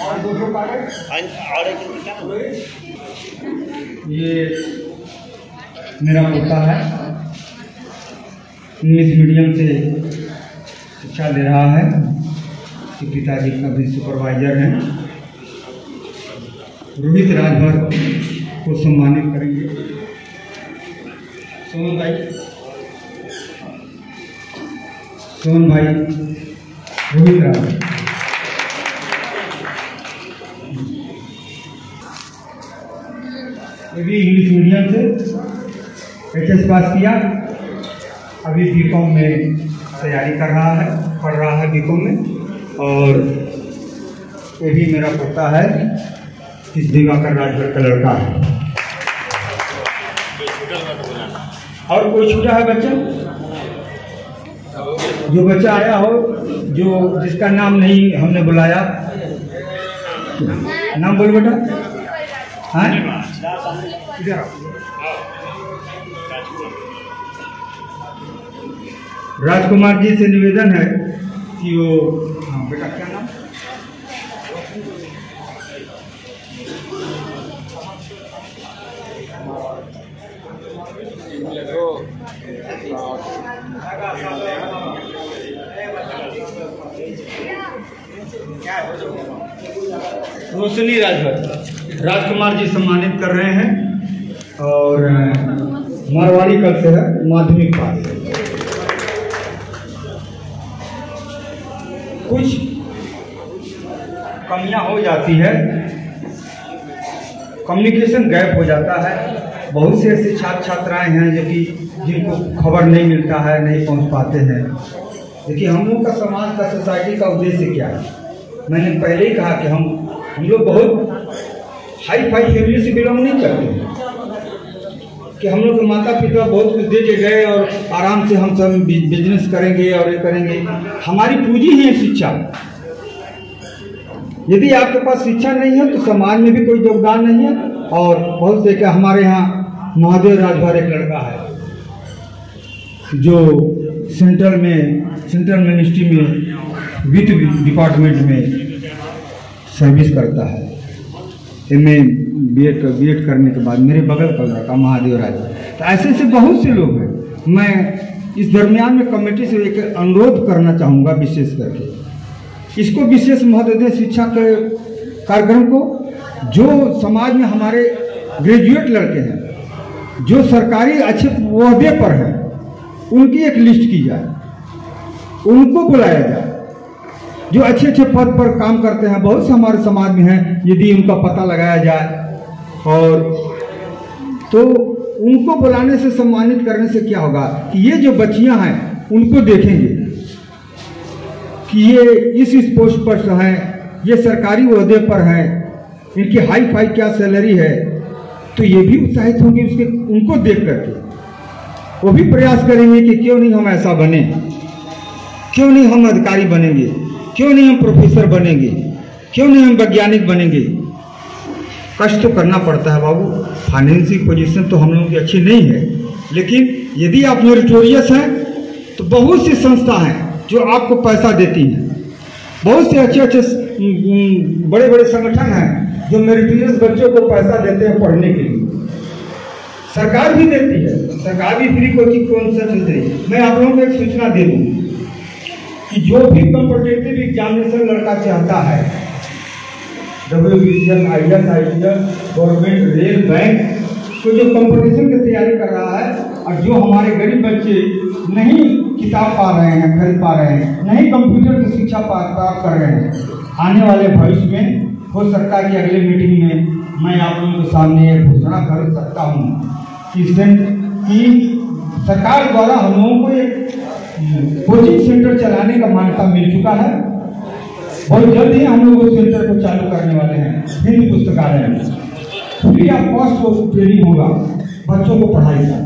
और दूसरों कागज, ये मेरा पोता है, इंग्लिश मीडियम से शिक्षा ले रहा है। पिताजी का भी सुपरवाइजर हैं। रोहित राजभर को सम्मानित करेंगे। सोहन भाई रोहित राजभर। ये भी इंग्लिश मीडियम से HS पास किया, अभी BCom में तैयारी कर रहा है, पढ़ रहा है BCom में। और ये भी मेरा पोता है, इस दिवाकर राजभर का लड़का है। और कोई छूटा है बच्चा? जो बच्चा आया हो, जो जिसका नाम नहीं हमने बुलाया, नाम बोल बेटा। हाँ, राजकुमार जी से निवेदन है कि वो, हाँ बेटा क्या नाम? रोशनी राजभर, राजकुमार जी सम्मानित कर रहे हैं। और मारवाड़ी कल से है, माध्यमिक पास। कुछ कमियां हो जाती है, कम्युनिकेशन गैप हो जाता है। बहुत से ऐसे छात्र छात्राएं हैं जो कि जिनको खबर नहीं मिलता है, नहीं पहुंच पाते हैं। देखिए, हम लोग का समाज का, सोसाइटी का उद्देश्य क्या है? मैंने पहले ही कहा कि हम लोग बहुत हाई फाई फैमिली से बिलोंग नहीं करते हैं, कि हम लोग के माता पिता बहुत कुछ दे के गए और आराम से हम सब बिजनेस करेंगे और ये करेंगे। हमारी पूंजी है शिक्षा। यदि आपके पास शिक्षा नहीं है तो समाज में भी कोई योगदान नहीं है। और बहुत से क्या, हमारे यहाँ महादेव राजभर एक लड़का है जो सेंट्रल मिनिस्ट्री में वित्त डिपार्टमेंट में सर्विस करता है। MA बीएड करने के बाद मेरे बगल का लड़का महादेव राजभर। तो ऐसे से बहुत से लोग हैं। मैं इस दरमियान में कमेटी से एक अनुरोध करना चाहूँगा, विशेष करके इसको विशेष महत्व दें, शिक्षा के कार्यक्रम को। जो समाज में हमारे ग्रेजुएट लड़के हैं, जो सरकारी अच्छे ओहदे पर हैं, उनकी एक लिस्ट की जाए, उनको बुलाया जाए। जो अच्छे अच्छे पद पर काम करते हैं, बहुत से हमारे समाज में हैं, यदि उनका पता लगाया जाए और तो उनको बुलाने से, सम्मानित करने से क्या होगा कि ये जो बच्चियां हैं उनको देखेंगे कि ये इस पोस्ट पर हैं, ये सरकारी ओहदे पर हैं, इनकी हाई फाई क्या सैलरी है, तो ये भी उत्साहित होंगे उनको देख करके। वो भी प्रयास करेंगे कि क्यों नहीं हम ऐसा बने, क्यों नहीं हम अधिकारी बनेंगे, क्यों नहीं हम प्रोफेसर बनेंगे, क्यों नहीं हम वैज्ञानिक बनेंगे। कष्ट तो करना पड़ता है बाबू, फाइनेंशियल पोजीशन तो हम लोगों की अच्छी नहीं है, लेकिन यदि आप मेरिटोरियस हैं तो बहुत सी संस्था हैं जो आपको पैसा देती हैं। बहुत से अच्छे अच्छे बड़े बड़े संगठन हैं जो मेरिटोरियस बच्चों को पैसा देते हैं पढ़ने के लिए। सरकार भी देती है, सरकार भी फ्री कोचिंग कौन सा चल रही है। मैं आप लोगों को एक सूचना दे दूँ कि जो भी कॉम्पिटिटिव एग्जामिनेशन लड़का चाहता है, WBCL, IAS, government, rail, bank, तो जो कंपटीशन की तैयारी कर रहा है और जो हमारे गरीब बच्चे नहीं किताब पा रहे हैं, खरीद पा रहे हैं, नहीं कंप्यूटर की शिक्षा प्राप्त कर रहे हैं, आने वाले भविष्य में हो सकता है कि अगले मीटिंग में मैं आप लोगों के सामने एक घोषणा कर सकता हूँ कि सरकार द्वारा हम लोगों को एक कोचिंग सेंटर चलाने का मान्यता मिल चुका है। बहुत जल्द ही हम लोग उस सेंटर को चालू करने वाले हैं। हिंदी पुस्तकालय में फ्री ऑफ कॉस्ट ट्रेनिंग होगा बच्चों को पढ़ाई का।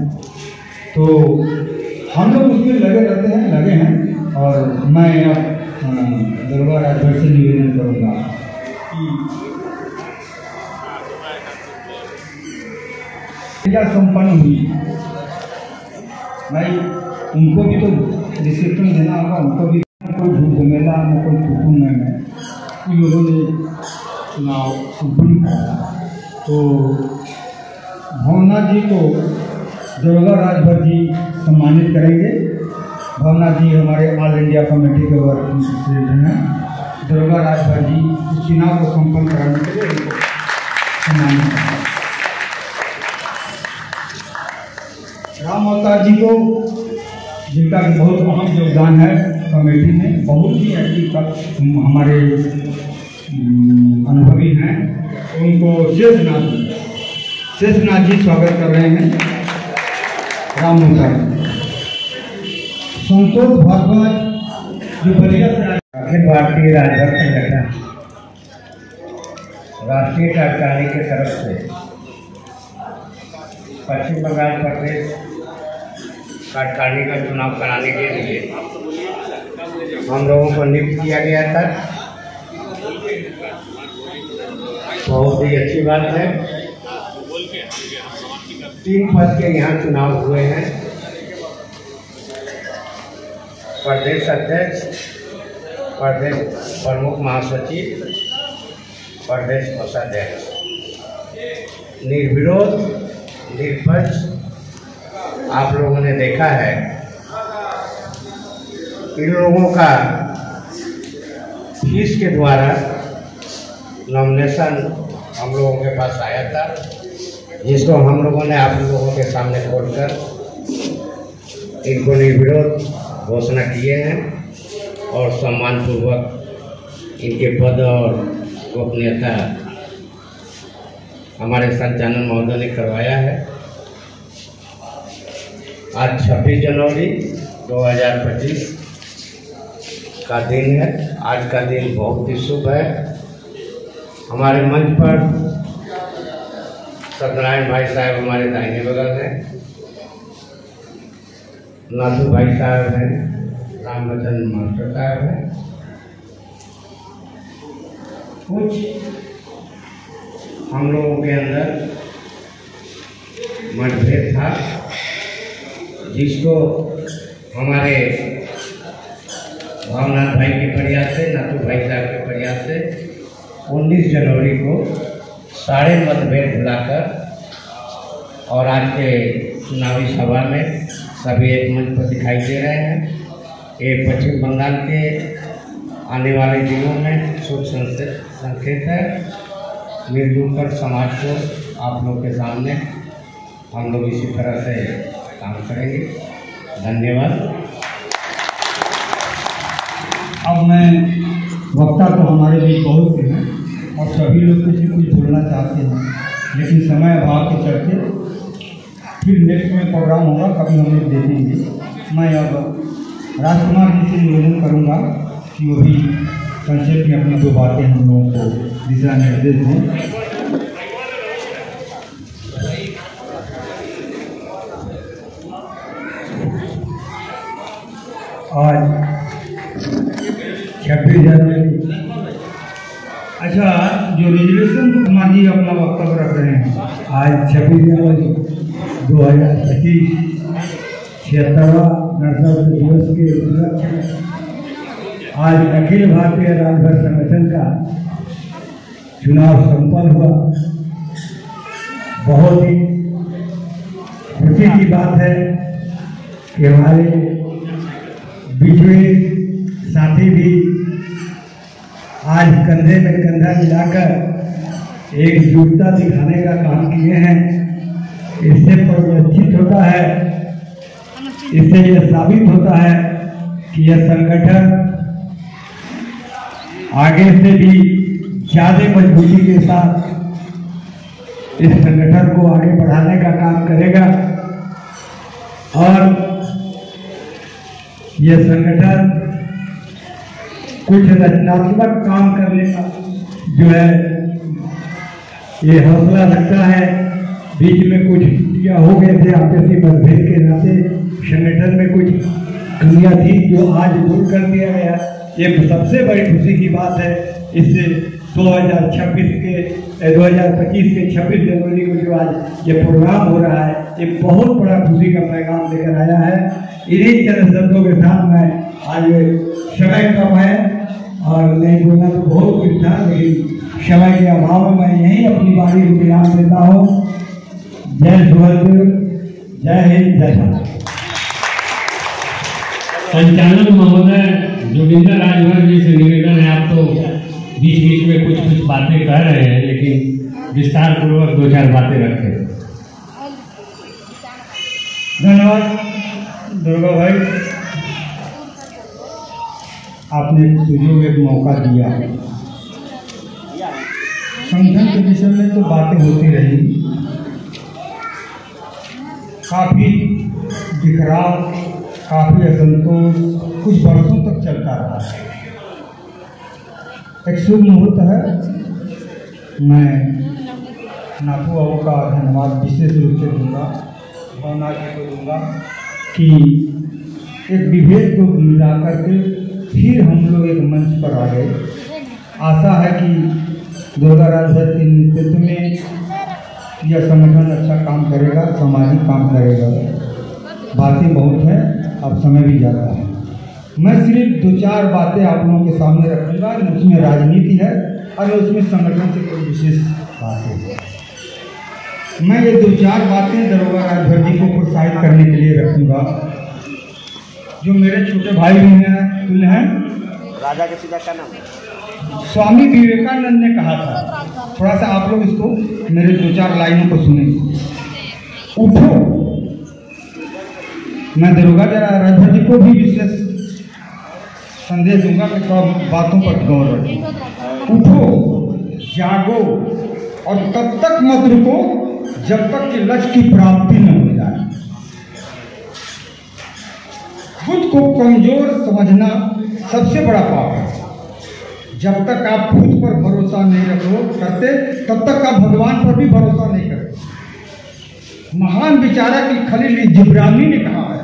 तो हम लोग उसमें लगे हैं और मैं दरबार राजभर से निवेदन करूँगा कि संपन्न हुई, भाई उनको भी तो डिसिप्लिन देना होगा, उनको भी कोई झूठ झमेला न कोई हुकुम नहीं है। इन लोगों ने चुनाव संपन्न कराया तो भावना जी को दरोगा राजभर जी सम्मानित करेंगे। भावना जी हमारे ऑल इंडिया कमेटी के वर्किंग प्रेसिडेंट हैं। दरोगा राजभर जी इस चुनाव को संपन्न कराने के लिए सम्मानित करेंगे। राम अवतार जी को, जिनका बहुत अहम योगदान है कमेटी में, बहुत ही एक्टिव हमारे अनुभवी हैं, उनको शेषनाथ जी स्वागत कर रहे हैं। राम अवतार संतोष भारद्वाज जो बलिया से अखिल भारतीय राजभर संगठन राष्ट्रीय कार्यकारिणी की तरफ से पश्चिम बंगाल प्रदेश कार्यकारिणी का चुनाव कराने के लिए हम लोगों को नियुक्त किया गया था। बहुत ही अच्छी बात है। 3 पद के यहाँ चुनाव हुए हैं, प्रदेश अध्यक्ष, प्रदेश प्रमुख महासचिव, प्रदेश कोषाध्यक्ष। निर्विरोध निष्पक्ष आप लोगों ने देखा है। इन लोगों का फीस के द्वारा नॉमिनेशन हम लोगों के पास आया था, जिसको हम लोगों ने आप लोगों के सामने खोलकर इनको निर्विरोध घोषणा किए हैं और सम्मानपूर्वक इनके पद और गोपनीयता हमारे संचालन महोदय ने करवाया है। आज 26 जनवरी 2025 का दिन है। आज का दिन बहुत ही शुभ है। हमारे मंच पर सत्यनारायण भाई साहब हमारे दाहिने बगल हैं, नाथू भाई साहब हैं, रामवचन मास्टर साहब हैं। कुछ हम लोगों के अंदर मतभेद था, जिसको हमारे भावनाथ भाई के प्रयास से, नाथू भाई साहब के प्रयास से 19 जनवरी को सारे मतभेद भुलाकर और आज के चुनावी सभा में सभी एक मंच पर दिखाई दे रहे हैं। ये पश्चिम बंगाल के आने वाले दिनों में शुभ संकेत है। मिलजुल कर समाज को आप लोग के सामने हम लोग इसी तरह से काम करेंगे। धन्यवाद। अब मैं वक्ता तो हमारे बीच बहुत से हैं और सभी लोग कुछ न कुछ बोलना चाहते हैं, लेकिन समय अभाव के चलते फिर नेक्स्ट में प्रोग्राम होगा, कभी हम लोग देखेंगे। मैं अब राजकुमार जी से निवेदन करूँगा कि वो भी संक्षेप में अपनी 2 बातें हम लोगों को दिशा निर्देश दें। आज 26 जनवरी, अच्छा जो रिजर्वेशन कुमार जी अपना वक्तव्य रख रहे हैं, आज 26 जनवरी 2025 76वां गणतंत्र दिवस के उपलक्ष्य में आज अखिल भारतीय राजभर संगठन का चुनाव संपन्न हुआ। बहुत ही खुशी की बात है कि हमारे बीच में साथी भी आज कंधे में कंधा मिलाकर एकजुटता दिखाने का काम किए हैं। इससे परिलक्षित होता है, इससे यह साबित होता है कि यह संगठन आगे से भी ज़्यादा मजबूती के साथ इस संगठन को आगे बढ़ाने का काम करेगा और यह संगठन कुछ रचनात्मक काम करने का जो है ये हौसला रखता है। बीच में कुछ क्या हो गए थे आपसी मतभेद के नाते, संगठन में कुछ कमियां थी जो आज दूर कर दिया गया। ये सबसे बड़ी खुशी की बात है। इससे 2025 के 26 जनवरी को जो आज ये प्रोग्राम हो रहा है, ये बहुत बड़ा खुशी का पैगाम लेकर आया है। इन्हीं चंद शब्दों के साथ मैं आज समय कम है और नहीं बोलना तो बहुत कुछ था, लेकिन समय के अभाव में मैं यही अपनी बारी को विराम देता हूँ। जय सुहेलदेव, जय हिंद, जय भारत। संचालक महोदय जोगिंदर राजभर जी से निवेदन है, आप तो बीच बीच में कुछ कुछ बातें कह रहे हैं, लेकिन विस्तार पूर्वक 2-4 बातें रखें। धन्यवाद दुर्गा भाई, आपने सुजोग एक मौका दिया। संगठन के विषय में तो बातें होती रही, काफ़ी बिखराव, काफ़ी असंतोष कुछ वर्षों तक चलता रहा। एक शुभ मुहूर्त है। मैं नाथू बाबू का धन्यवाद विशेष रूप से दूंगा, भावना जी को दूंगा कि एक विभेद को मिला करके फिर हम लोग एक मंच पर आ गए। आशा है कि दुर्गा राजभर के नेतृत्व में यह संगठन अच्छा काम करेगा, सामाजिक काम करेगा। बातें बहुत हैं, अब समय भी ज़्यादा है। मैं सिर्फ 2-4 बातें आप लोगों के सामने रखूँगा। उसमें राजनीति है और उसमें संगठन से कोई विशेष बातें हैं। मैं ये 2-4 बातें दरोगा राजभर जी को प्रोत्साहित करने के लिए रखूँगा। जो मेरे छोटे भाई भी हैं, तुल्य हैं, राजा के पिता का नाम स्वामी विवेकानंद ने कहा था, थोड़ा सा आप लोग इसको मेरे 2-4 लाइनों को सुने। उठो, मैं दरोगा राजभर जी को भी विशेष संदेश दूंगा कि थोड़ा बातों पर गौर रखें। उठो, जागो और तब तक मत रुको जब तक कि लक्ष्य की प्राप्ति न हो जाए। खुद को कमजोर समझना सबसे बड़ा पाप है। जब तक आप खुद पर भरोसा नहीं करते तब तक आप भगवान पर भी भरोसा नहीं करते। महान विचारक खलील जिब्रानी ने कहा है,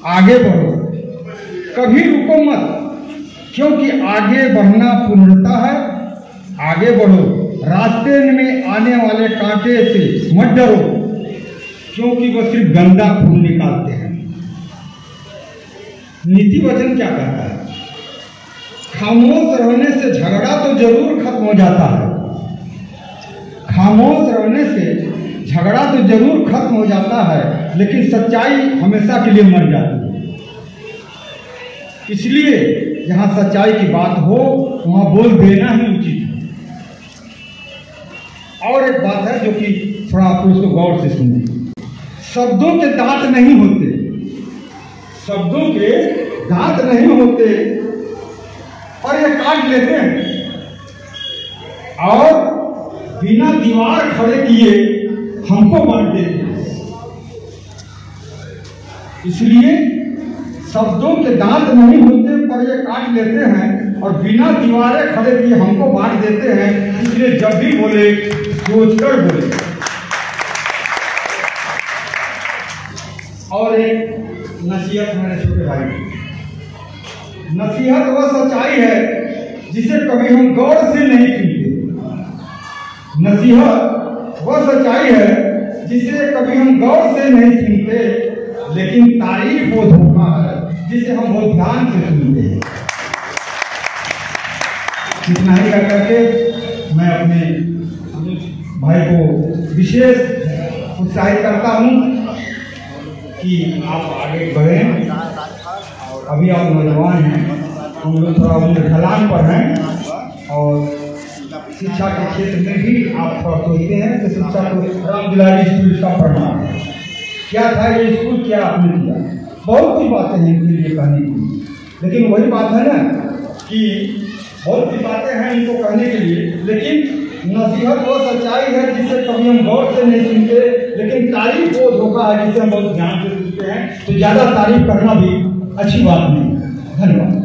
आगे बढ़ो, कभी रुको मत, क्योंकि आगे बढ़ना पूर्णता है। आगे बढ़ो, रास्ते में आने वाले कांटे से मत डरो, क्योंकि वह सिर्फ गंदा खून निकालते हैं। नीति वचन क्या कहता है? खामोश रहने से झगड़ा तो जरूर खत्म हो जाता है। खामोश रहने से झगड़ा तो जरूर खत्म हो जाता है, लेकिन सच्चाई हमेशा के लिए मर जाती है। इसलिए जहां सच्चाई की बात हो वहां बोल देना ही उचित है। और एक बात है जो कि थोड़ा आप उसको गौर से सुने। शब्दों के दांत नहीं होते, शब्दों के दांत नहीं होते और ये काट लेते हैं और बिना दीवार खड़े किए हमको बांट देते हैं। इसलिए शब्दों के दांत नहीं होते पर ये काट लेते हैं और बिना दीवारें खड़े किए हमको बांट देते हैं। इसलिए जब भी बोले सोचकर बोले। और एक नसीहत मेरे छोटे भाई, नसीहत वह सच्चाई है जिसे कभी हम गौर से नहीं सुनते। नसीहत वह सच्चाई है जिसे कभी हम गौर से नहीं सुनते, लेकिन तारीफ वो धोखा है जिसे हम बहुत ध्यान से सुनते हैं। इतना ही कर करके मैं अपने भाई को विशेष उत्साहित करता हूँ कि आप आगे बढ़ें। अभी आप नौजवान हैं, हम लोग थोड़ा उम्र ढलान पर हैं और शिक्षा के क्षेत्र में भी आप थोड़ा सोचते हैं कि शिक्षा को राम दुलारी स्कूल का पढ़ना है। क्या था ये स्कूल, क्या आपने किया, बहुत कुछ बातें हैं इनके लिए कहने की। लेकिन वही बात है ना कि बहुत सी बातें हैं इनको कहने के लिए, लेकिन नसीहत वो सच्चाई है जिसे कभी हम गौर से नहीं सुनते, लेकिन तारीफ वो धोखा है जिसे हम बहुत ध्यान से सुनते हैं। तो ज़्यादा तारीफ करना भी अच्छी बात नहीं। धन्यवाद।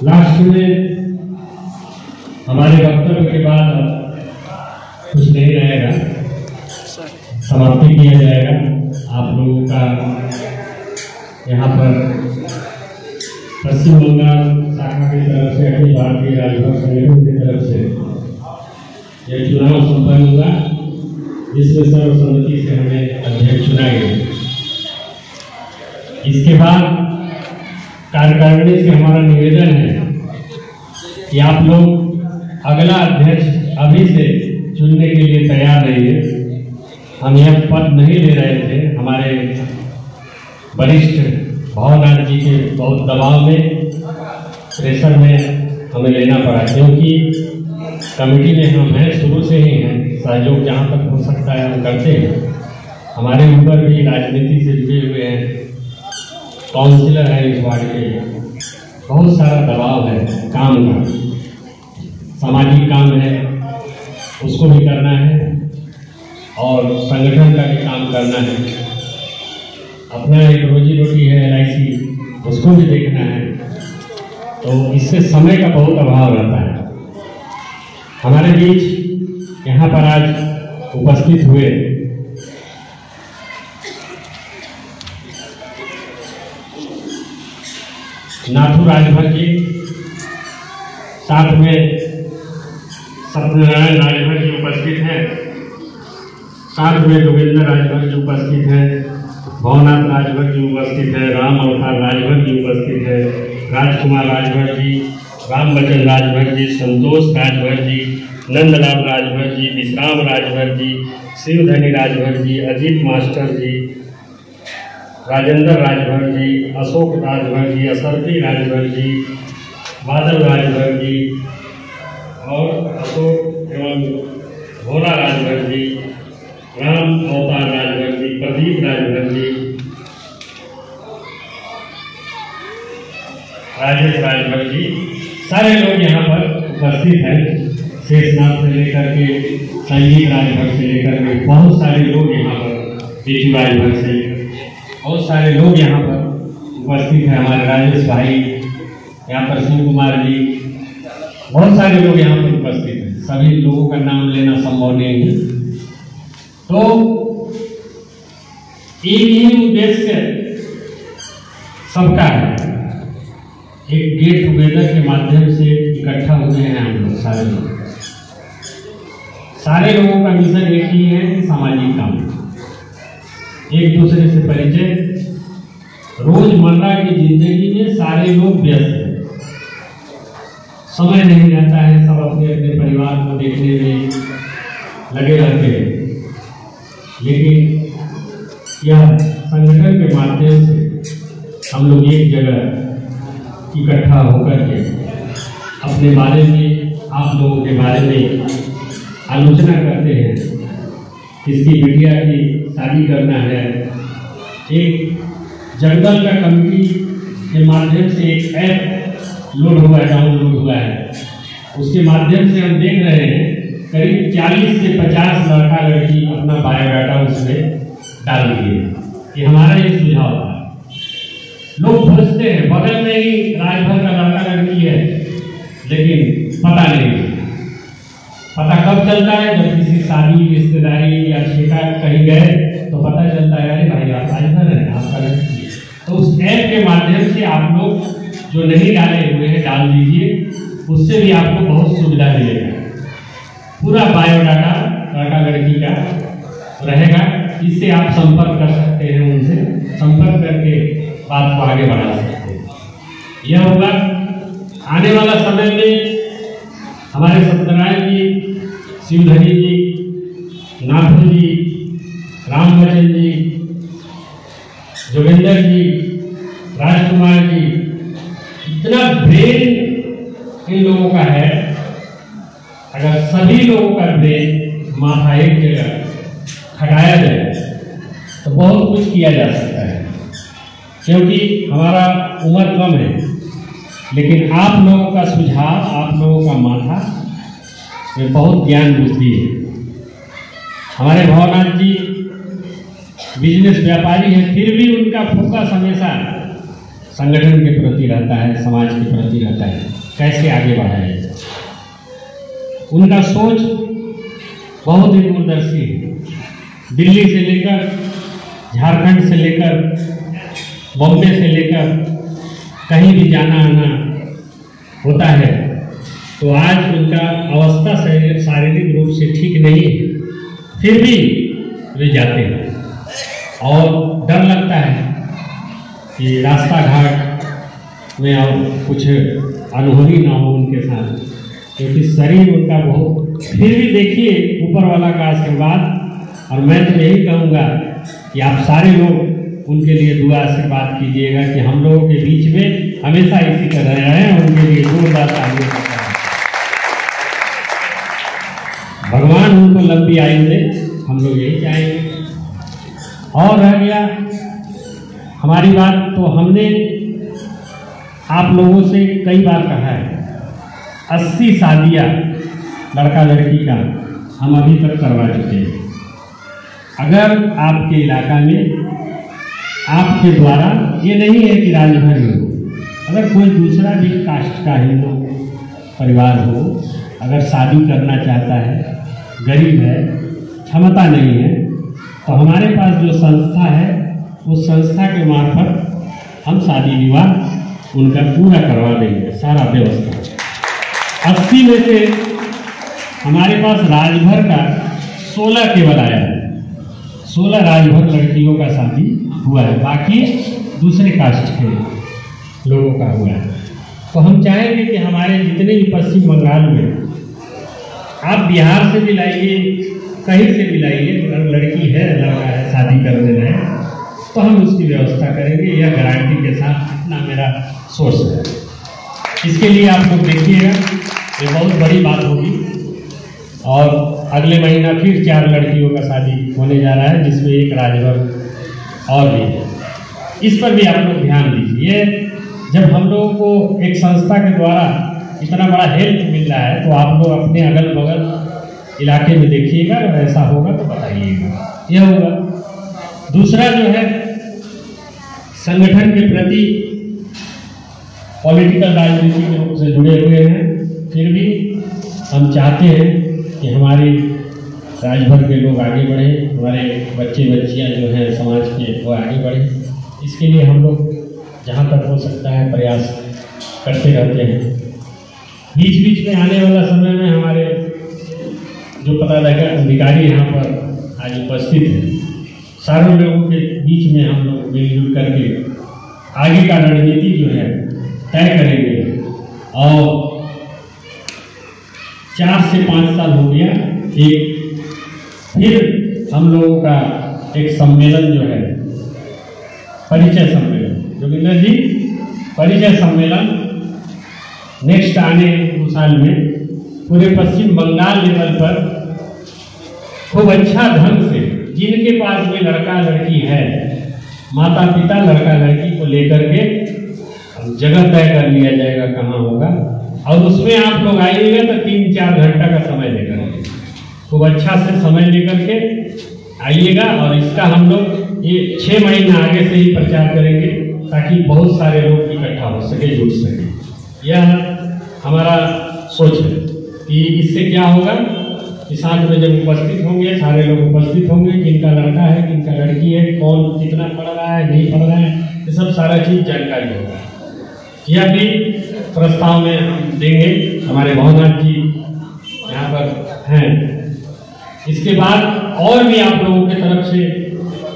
लास्ट में हमारे वक्तव्य के बाद कुछ नहीं रहेगा, समाप्ति किया जाएगा। आप लोगों का यहाँ पर पश्चिम बंगाल शाखा की तरफ से, अखिल भारतीय राजभर संगठन की तरफ से यह चुनाव संपन्न हुआ, जिसमें सर्वसम्मति से हमें अध्यक्ष चुना गया। इसके बाद कार्यकारिणी से हमारा निवेदन है कि आप लोग अगला अध्यक्ष अभी से चुनने के लिए तैयार रहिए। हम यह पद नहीं ले रहे थे, हमारे वरिष्ठ भावनाथ जी के बहुत दबाव में, प्रेशर में हमें लेना पड़ा, क्योंकि कमेटी में हम हैं, शुरू से ही हैं, सहयोग जहाँ तक हो सकता है हम करते हैं। हमारे ऊपर भी राजनीति से जुड़े हुए हैं, काउंसिलर है इस वार्ड के, बहुत सारा दबाव है काम का, सामाजिक काम है उसको भी करना है और संगठन का भी काम करना है। अपना एक रोजी रोटी है LIC उसको भी देखना है, तो इससे समय का बहुत अभाव रहता है। हमारे बीच यहाँ पर आज उपस्थित हुए नाथू राजभर जी, साथ में सत्यनारायण राजभर जी उपस्थित हैं, साथ में जोगिंदर राजभर जी उपस्थित हैं, भवनाथ राजभर जी उपस्थित है, राम अवतार राजभर जी उपस्थित है, राजकुमार राजभर जी, रामबचन राजभर जी, संतोष राजभर जी, नंदलाल राजभर जी, विश्राम राजभर जी, शिवधनी राजभर जी, अजीत मास्टर जी, राजेंद्र राजभर जी, अशोक राजभर जी, असरती राजभर जी, बादल राजभर जी और अशोक एवं भोला राजभर जी, राम अवतार राजभर जी, प्रदीप राजभर जी, राजेश राजभर जी, सारे लोग यहाँ पर उपस्थित हैं। शेषनाथ से लेकर के संगीत राजभर से लेकर के बहुत सारे लोग यहाँ पर, पेचू राजभर से बहुत सारे लोग यहाँ पर उपस्थित हैं। हमारे राजेश भाई यहाँ पर, शिव कुमार जी, बहुत सारे लोग यहाँ पर उपस्थित हैं। सभी लोगों का नाम लेना संभव नहीं है। तो एक ही उद्देश्य सबका है, एक गेट टुगेदर के माध्यम से इकट्ठा हुए हैं हम लोग सारे लोगों का मिशन एक ही है कि सामाजिक काम, एक दूसरे से परिचय। रोजमर्रा की जिंदगी में सारे लोग व्यस्त हैं, समय नहीं रहता है, सब अपने अपने परिवार को देखने में लगे रहते हैं। लेकिन यह संगठन के माध्यम से हम लोग एक जगह इकट्ठा होकर के अपने बारे में, आप लोगों के बारे में आलोचना करते हैं। किसकी बिटिया की शादी करना है, एक जंगल का कमिटी के माध्यम से एक ऐप लोड हुआ है, डाउनलोड हुआ है, उसके माध्यम से हम देख रहे हैं करीब 40 से 50 लड़का लड़की अपना बायोडाटा उसमें डाल दिए। कि हमारा ये सुझाव था। लोग खोजते हैं, बगल में ही राजभर का लड़का लड़की है, लेकिन पता नहीं। पता कब चलता है? जब किसी शादी, रिश्तेदारी या ठेका कहीं गए तो पता चलता है, अरे भाई आप राजभर हैं, आपका लड़की है। तो उस ऐप के माध्यम से आप लोग जो नहीं डाले हुए हैं डाल दीजिए, उससे भी आपको बहुत सुविधा मिलेगा। पूरा बायोडाटा लड़का लड़की का रहेगा, इससे आप संपर्क कर सकते हैं, उनसे संपर्क करके बात को आगे बढ़ा सकते हैं। यह होगा आने वाला समय में। हमारे सत्यनारायण जी, शिवधनी जी, नाथू जी, रामबचन जी, जोगिंदर जी, राजकुमार जी, इतना ब्रेन इन लोगों का है। अगर सभी लोगों का ब्रेन माथा एक जगह खटाया जाए तो बहुत कुछ किया जा सकता है। क्योंकि हमारा उम्र कम है, लेकिन आप लोगों का सुझाव, आप लोगों का माथा में बहुत ज्ञान बुद्धि है। हमारे भवनाथ जी बिजनेस व्यापारी हैं, फिर भी उनका फोकस हमेशा संगठन के प्रति रहता है, समाज के प्रति रहता है, कैसे आगे बढ़ाया जाए। उनका सोच बहुत ही दूरदर्शी है। दिल्ली से लेकर, झारखंड से लेकर, बॉम्बे से लेकर कहीं भी जाना आना होता है, तो आज उनका अवस्था शारीरिक रूप से ठीक नहीं है, फिर भी वे जाते हैं। और डर लगता है कि रास्ता घाट में और कुछ अनहोनी ना हो उनके साथ, क्योंकि शरीर उनका बहुत, फिर भी देखिए ऊपर वाला का आशीर्वाद। और मैं तो यही कहूँगा कि आप सारे लोग उनके लिए दुआ आशीर्वाद कीजिएगा कि हम लोगों के बीच में हमेशा इसी तरह रहें। उनके लिए जोरदार तालियां बजाएं। भगवान उनको लंबी आयु दे, हम लोग यही चाहेंगे। और रह गया हमारी बात, तो हमने आप लोगों से कई बार कहा है, 80 शादियाँ लड़का लड़की का हम अभी तक करवा चुके हैं। अगर आपके इलाका में आपके द्वारा, ये नहीं है कि राजभर ही हो, अगर कोई दूसरा भी कास्ट का हिंदू परिवार हो, अगर शादी करना चाहता है, गरीब है, क्षमता नहीं है, तो हमारे पास जो संस्था है उस संस्था के मार्फत हम शादी विवाह उनका पूरा करवा देंगे, सारा व्यवस्था। 80 में से हमारे पास राजभर का 16 केवल आया है, 16 राजभर लड़कियों का शादी हुआ है, बाकी दूसरे कास्ट के लोगों का हुआ है। तो हम चाहेंगे कि हमारे जितने भी पश्चिम बंगाल में, आप बिहार से भी लाइए, कहीं से भी लाइए, अगर लड़की है, लड़का है, शादी कर देना है तो हम उसकी व्यवस्था करेंगे, यह गारंटी के साथ इतना मेरा सोर्स है। इसके लिए आप लोग देखिएगा, ये बहुत बड़ी बात होगी। और अगले महीना फिर 4 लड़कियों का शादी होने जा रहा है, जिसमें एक राजभर और भी है। इस पर भी आप लोग ध्यान दीजिए। जब हम लोगों को एक संस्था के द्वारा इतना बड़ा हेल्प मिल रहा है, तो आप लोग अपने अगल बगल इलाके में देखिएगा, और ऐसा होगा तो बताइएगा। यह होगा। दूसरा जो है, संगठन के प्रति पॉलिटिकल राजनीति के रूप से जुड़े हुए हैं, फिर भी हम चाहते हैं कि हमारे राजभर के लोग आगे बढ़ें, हमारे बच्चे बच्चियां जो हैं समाज के वो आगे बढ़ें। इसके लिए हम लोग जहाँ तक हो सकता है प्रयास करते रहते हैं। बीच बीच में आने वाला समय में हमारे जो पदाधिकारी यहाँ पर आज उपस्थित हैं, सारों लोगों के बीच में हम लोग मिलजुल करके आगे का रणनीति जो है तय करेंगे। और 4 से 5 साल हो गया, एक फिर हम लोगों का एक सम्मेलन जो है, परिचय सम्मेलन, जोगिंदर जी, परिचय सम्मेलन नेक्स्ट आने 2 साल में पूरे पश्चिम बंगाल लेवल पर खूब अच्छा ढंग से, जिनके पास भी लड़का लड़की है, माता पिता लड़का लड़की को लेकर के जगह तय कर लिया जाएगा कहाँ होगा, और उसमें आप लोग आइएगा तो 3-4 घंटा का समय लेकर खूब अच्छा से समय लेकर के आइएगा। और इसका हम लोग ये 6 महीना आगे से ही प्रचार करेंगे, ताकि बहुत सारे लोग इकट्ठा हो सके, जुड़ सके। यह हमारा सोच है कि इससे क्या होगा कि साथ में जब उपस्थित होंगे, सारे लोग उपस्थित होंगे, किनका लड़का है, किनका लड़की है, कौन कितना पढ़ रहा है, नहीं पढ़ रहा है, ये सब सारा चीज़ जानकारी होगा। यह भी प्रस्ताव में हम देंगे, हमारे भवनाथ जी यहाँ पर हैं। इसके बाद और भी आप लोगों की तरफ से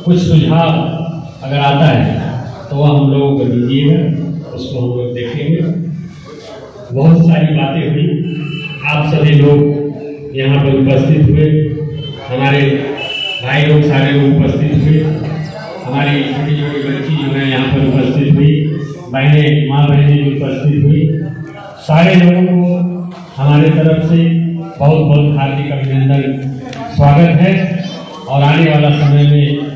कुछ सुझाव अगर आता है तो वह हम लोगों को दीजिएगा, उसको हम लोग देखेंगे। बहुत सारी बातें हुई, आप सभी लोग यहाँ पर उपस्थित हुए, हमारे भाई लोग सारे लोग उपस्थित हुए, हमारी छोटी छोटी बच्ची जो है यहाँ पर उपस्थित हुई, बहनें, माँ बहनें भी उपस्थित हुई। सारे लोगों को हमारे तरफ से बहुत बहुत हार्दिक अभिनंदन, स्वागत है। और आने वाला समय में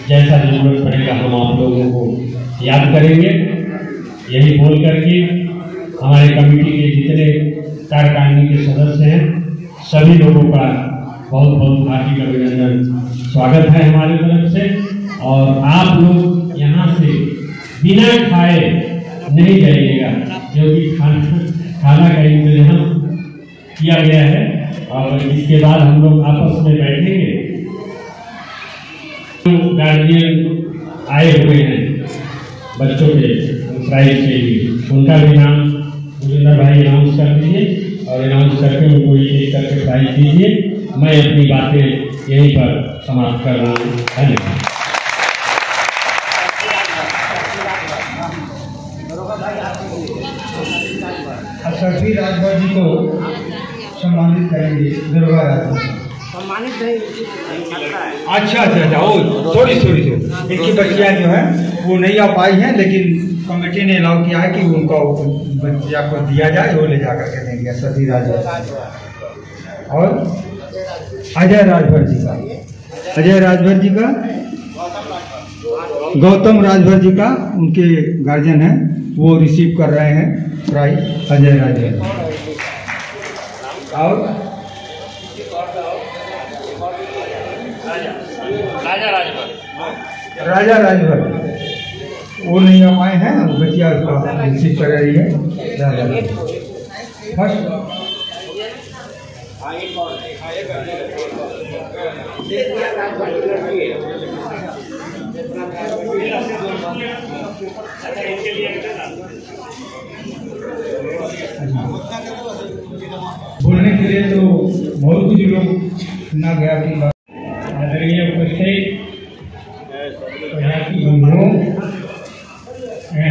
जैसा जरूरत पड़ेगा हम आप लोगों को याद करेंगे। यही बोल करके हमारे कमेटी के जितने कार्यकारिणी के सदस्य हैं, सभी लोगों का बहुत बहुत हार्दिक अभिनंदन, स्वागत है हमारी तरफ से। और आप लोग यहाँ से बिना खाए नहीं जाइएगा, क्योंकि खाना का इंतजाम किया गया है। और इसके बाद हम लोग आपस में बैठेंगे। गार्जियन आए हुए हैं बच्चों के प्राइज के लिए, उनका भी नाम जोगिंदर भाई अनाउंस कर दीजिए, और अनाउंस करके उनको एक करके प्राइज दीजिए। मैं अपनी बातें यहीं पर समाप्त कर रहा हूँ। धन्यवाद। सभी राजभर जी को सम्मानित करेंगे, दरोगा राजभर सम्मानित नहीं। अच्छा अच्छा अच्छा, ओ सॉरी, इनकी बच्चियाँ जो है वो नहीं आ पाई हैं, लेकिन कमेटी ने अलाउ किया है कि उनको बच्चिया को दिया जाए, वो ले जा करके देंगे सती राजभर। और अजय राजभर जी का, अजय राजभर जी का, गौतम राजभर जी का, उनके गार्जियन हैं, वो रिसीव कर रहे हैं प्राइज, अजय राजभर। और राजा राजभर राजा राजभर वो नहीं आ पाए हैं, बचिया उसका रिसीव कर रही है राजा बस। बोलने के लिए तो बहुत कुछ लोग सुना गया कि आदरणीय उपस्थित प्रजाति बंधुओं,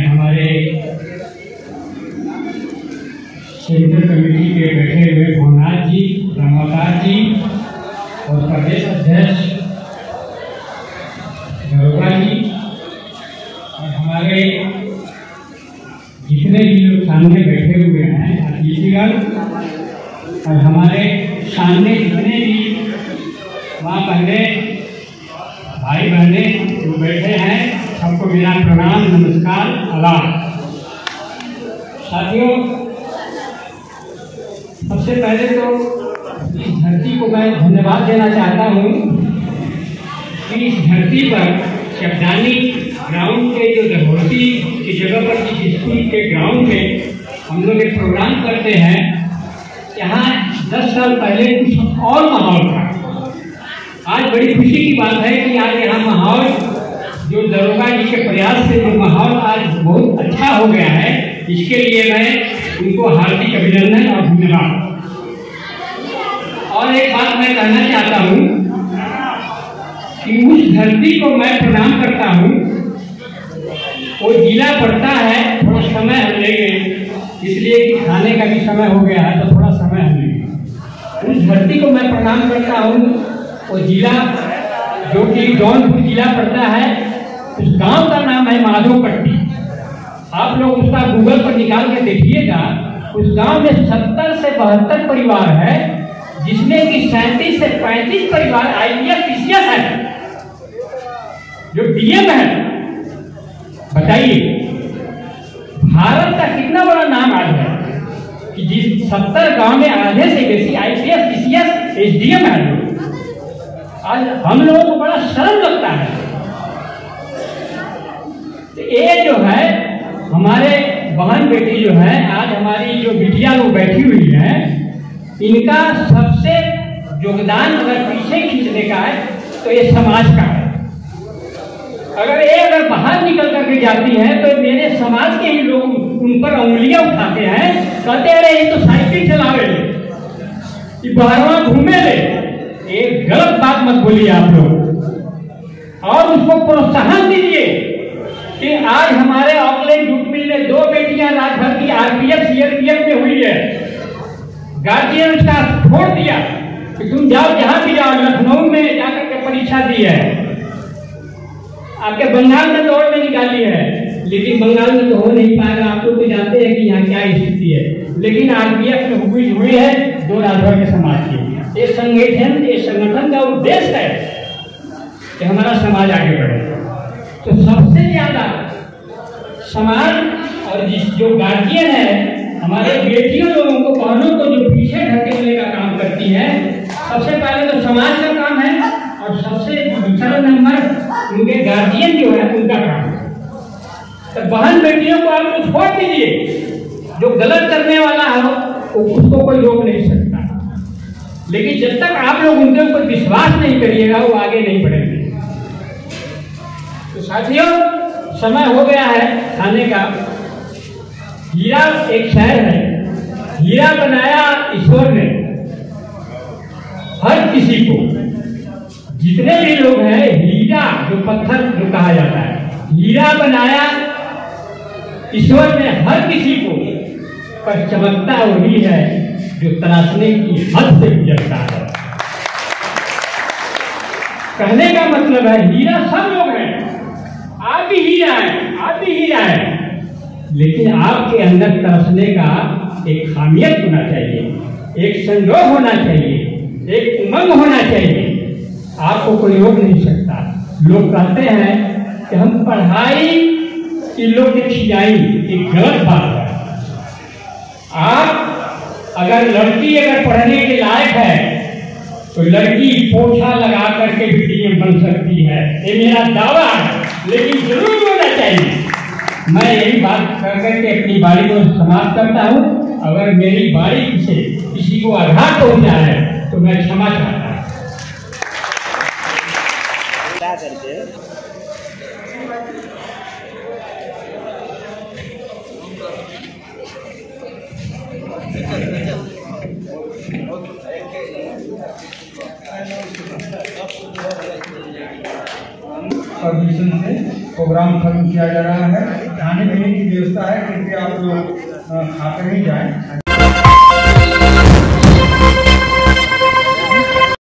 हमारे सेंट्रल कमेटी के बैठे हुए भवनाथ जी, रामावतार जी और प्रदेश अध्यक्ष दरोगा जी और हमारे जितने भी लोग सामने बैठे हुए हैं अतिथिगण और हमारे सामने जितने भी माँ बहने भाई बहने जो बैठे हैं, सबको मेरा प्रणाम, नमस्कार, आदाब। साथियों, सबसे पहले तो इस धरती को मैं धन्यवाद देना चाहता हूँ कि इस धरती पर चपदानी ग्राउंड के जो दहोती की जगह पर जिस स्कूल के ग्राउंड में हम लोग एक प्रोग्राम करते हैं, यहाँ 10 साल पहले कुछ और माहौल था। आज बड़ी खुशी की बात है कि आज यहाँ माहौल जो दरोगा जी के प्रयास से जो माहौल आज बहुत अच्छा हो गया है, इसके लिए मैं उनको हार्दिक अभिनंदन और धन्यवाद। और एक बात मैं कहना चाहता हूँ कि उस धरती को मैं प्रणाम करता हूँ। वो जिला पड़ता है, थोड़ा समय हम लेंगे इसलिए कि खाने का भी समय हो गया है, तो थोड़ा समय हम लेंगे। उस धरती को मैं प्रणाम करता हूँ। वो जिला जो कि जौनपुर जिला पड़ता है, उस गांव का नाम है माधोपट्टी। आप लोग उसका गूगल पर निकाल के देखिएगा। उस गांव में 70 से 72 परिवार है, जिसमें कि 37 से 35 परिवार IPS PCS है, जो DM है। बताइए, भारत का कितना बड़ा नाम आज है कि जिस 70 गांव में आधे से बेसी IPS PCS SDM है। आज हम लोगों को बड़ा शर्म लगता है। तो ये जो है हमारे बहन बेटी जो है, आज हमारी जो बिटिया लोग बैठी हुई है, इनका सबसे योगदान अगर पीछे खींचने का है तो ये समाज का है। अगर बाहर निकल करके जाती है तो मेरे समाज के ही लोग उन पर उंगलियां उठाते हैं, कहते हैं ये तो साइकिल चलावे, ये बाहरवा घूमे ले। एक गलत बात मत बोलिए आप लोग, और उसको प्रोत्साहन दीजिए कि आज हमारे ऑकलैंड जूट मिल में 2 बेटियां रात भर की RPF CRPF में हुई है। गार्जियन उसका छोड़ दिया कि तुम जाओ जहां भी जाओ, लखनऊ में जाकर के परीक्षा दी है, आपके बंगाल में दौड़ में निकाली है, लेकिन बंगाल में तो हो नहीं पाएगा। आप लोग तो जानते हैं कि यहाँ क्या स्थिति है, लेकिन RPF में हुई है 2 राजभर के समाज की। ये संगठन का उद्देश्य है कि हमारा समाज आगे बढ़े। तो सबसे ज्यादा समाज और जो गार्जियन है, हमारे बेटियों लोगों को, बहनों को जो पीछे ढकेलने का काम करती है, सबसे पहले तो समाज का काम है और सबसे दूसरा नंबर उनके गार्जियन जो है उनका काम है। तो बहन बेटियों को आप लोग छोड़ दीजिए, जो गलत करने वाला है उसको कोई रोक नहीं सकता, लेकिन जब तक आप लोग उनके ऊपर विश्वास नहीं करिएगा वो आगे नहीं बढ़ेंगे। तो साथियों, समय हो गया है खाने का। हीरा एक शहर है, हीरा बनाया ईश्वर ने हर किसी को। जितने भी लोग हैं, हीरा जो पत्थर जो कहा जाता है, हीरा बनाया ईश्वर ने हर किसी को, पर चमकता वही है जो तराशने की हद से गुजरता है। कहने का मतलब है हीरा सब लोग हैं, आप भी हीरा हैं, आप भी हीरा हैं, लेकिन आपके अंदर तरसने का एक खामियत होना चाहिए, एक संजोग होना चाहिए, एक उमंग होना चाहिए। आपको कोई रोक नहीं सकता। लोग कहते हैं कि हम पढ़ाई की लोग ने खिलाई, एक गलत बात है। आप अगर लड़की अगर पढ़ने के लायक है तो लड़की पोछा लगा करके भी DM बन सकती है, ये मेरा दावा है। लेकिन जरूर होना चाहिए। मैं यही बात कर करके अपनी बारी को समाप्त करता हूँ। अगर मेरी बारी से किसी को आघात पहुंचा है तो मैं क्षमा चाहता हूँ। परमिशन से प्रोग्राम खत्म किया जा रहा है। खाने पीने की व्यवस्था है, कृपया आप लोग खाकर ही जाएं।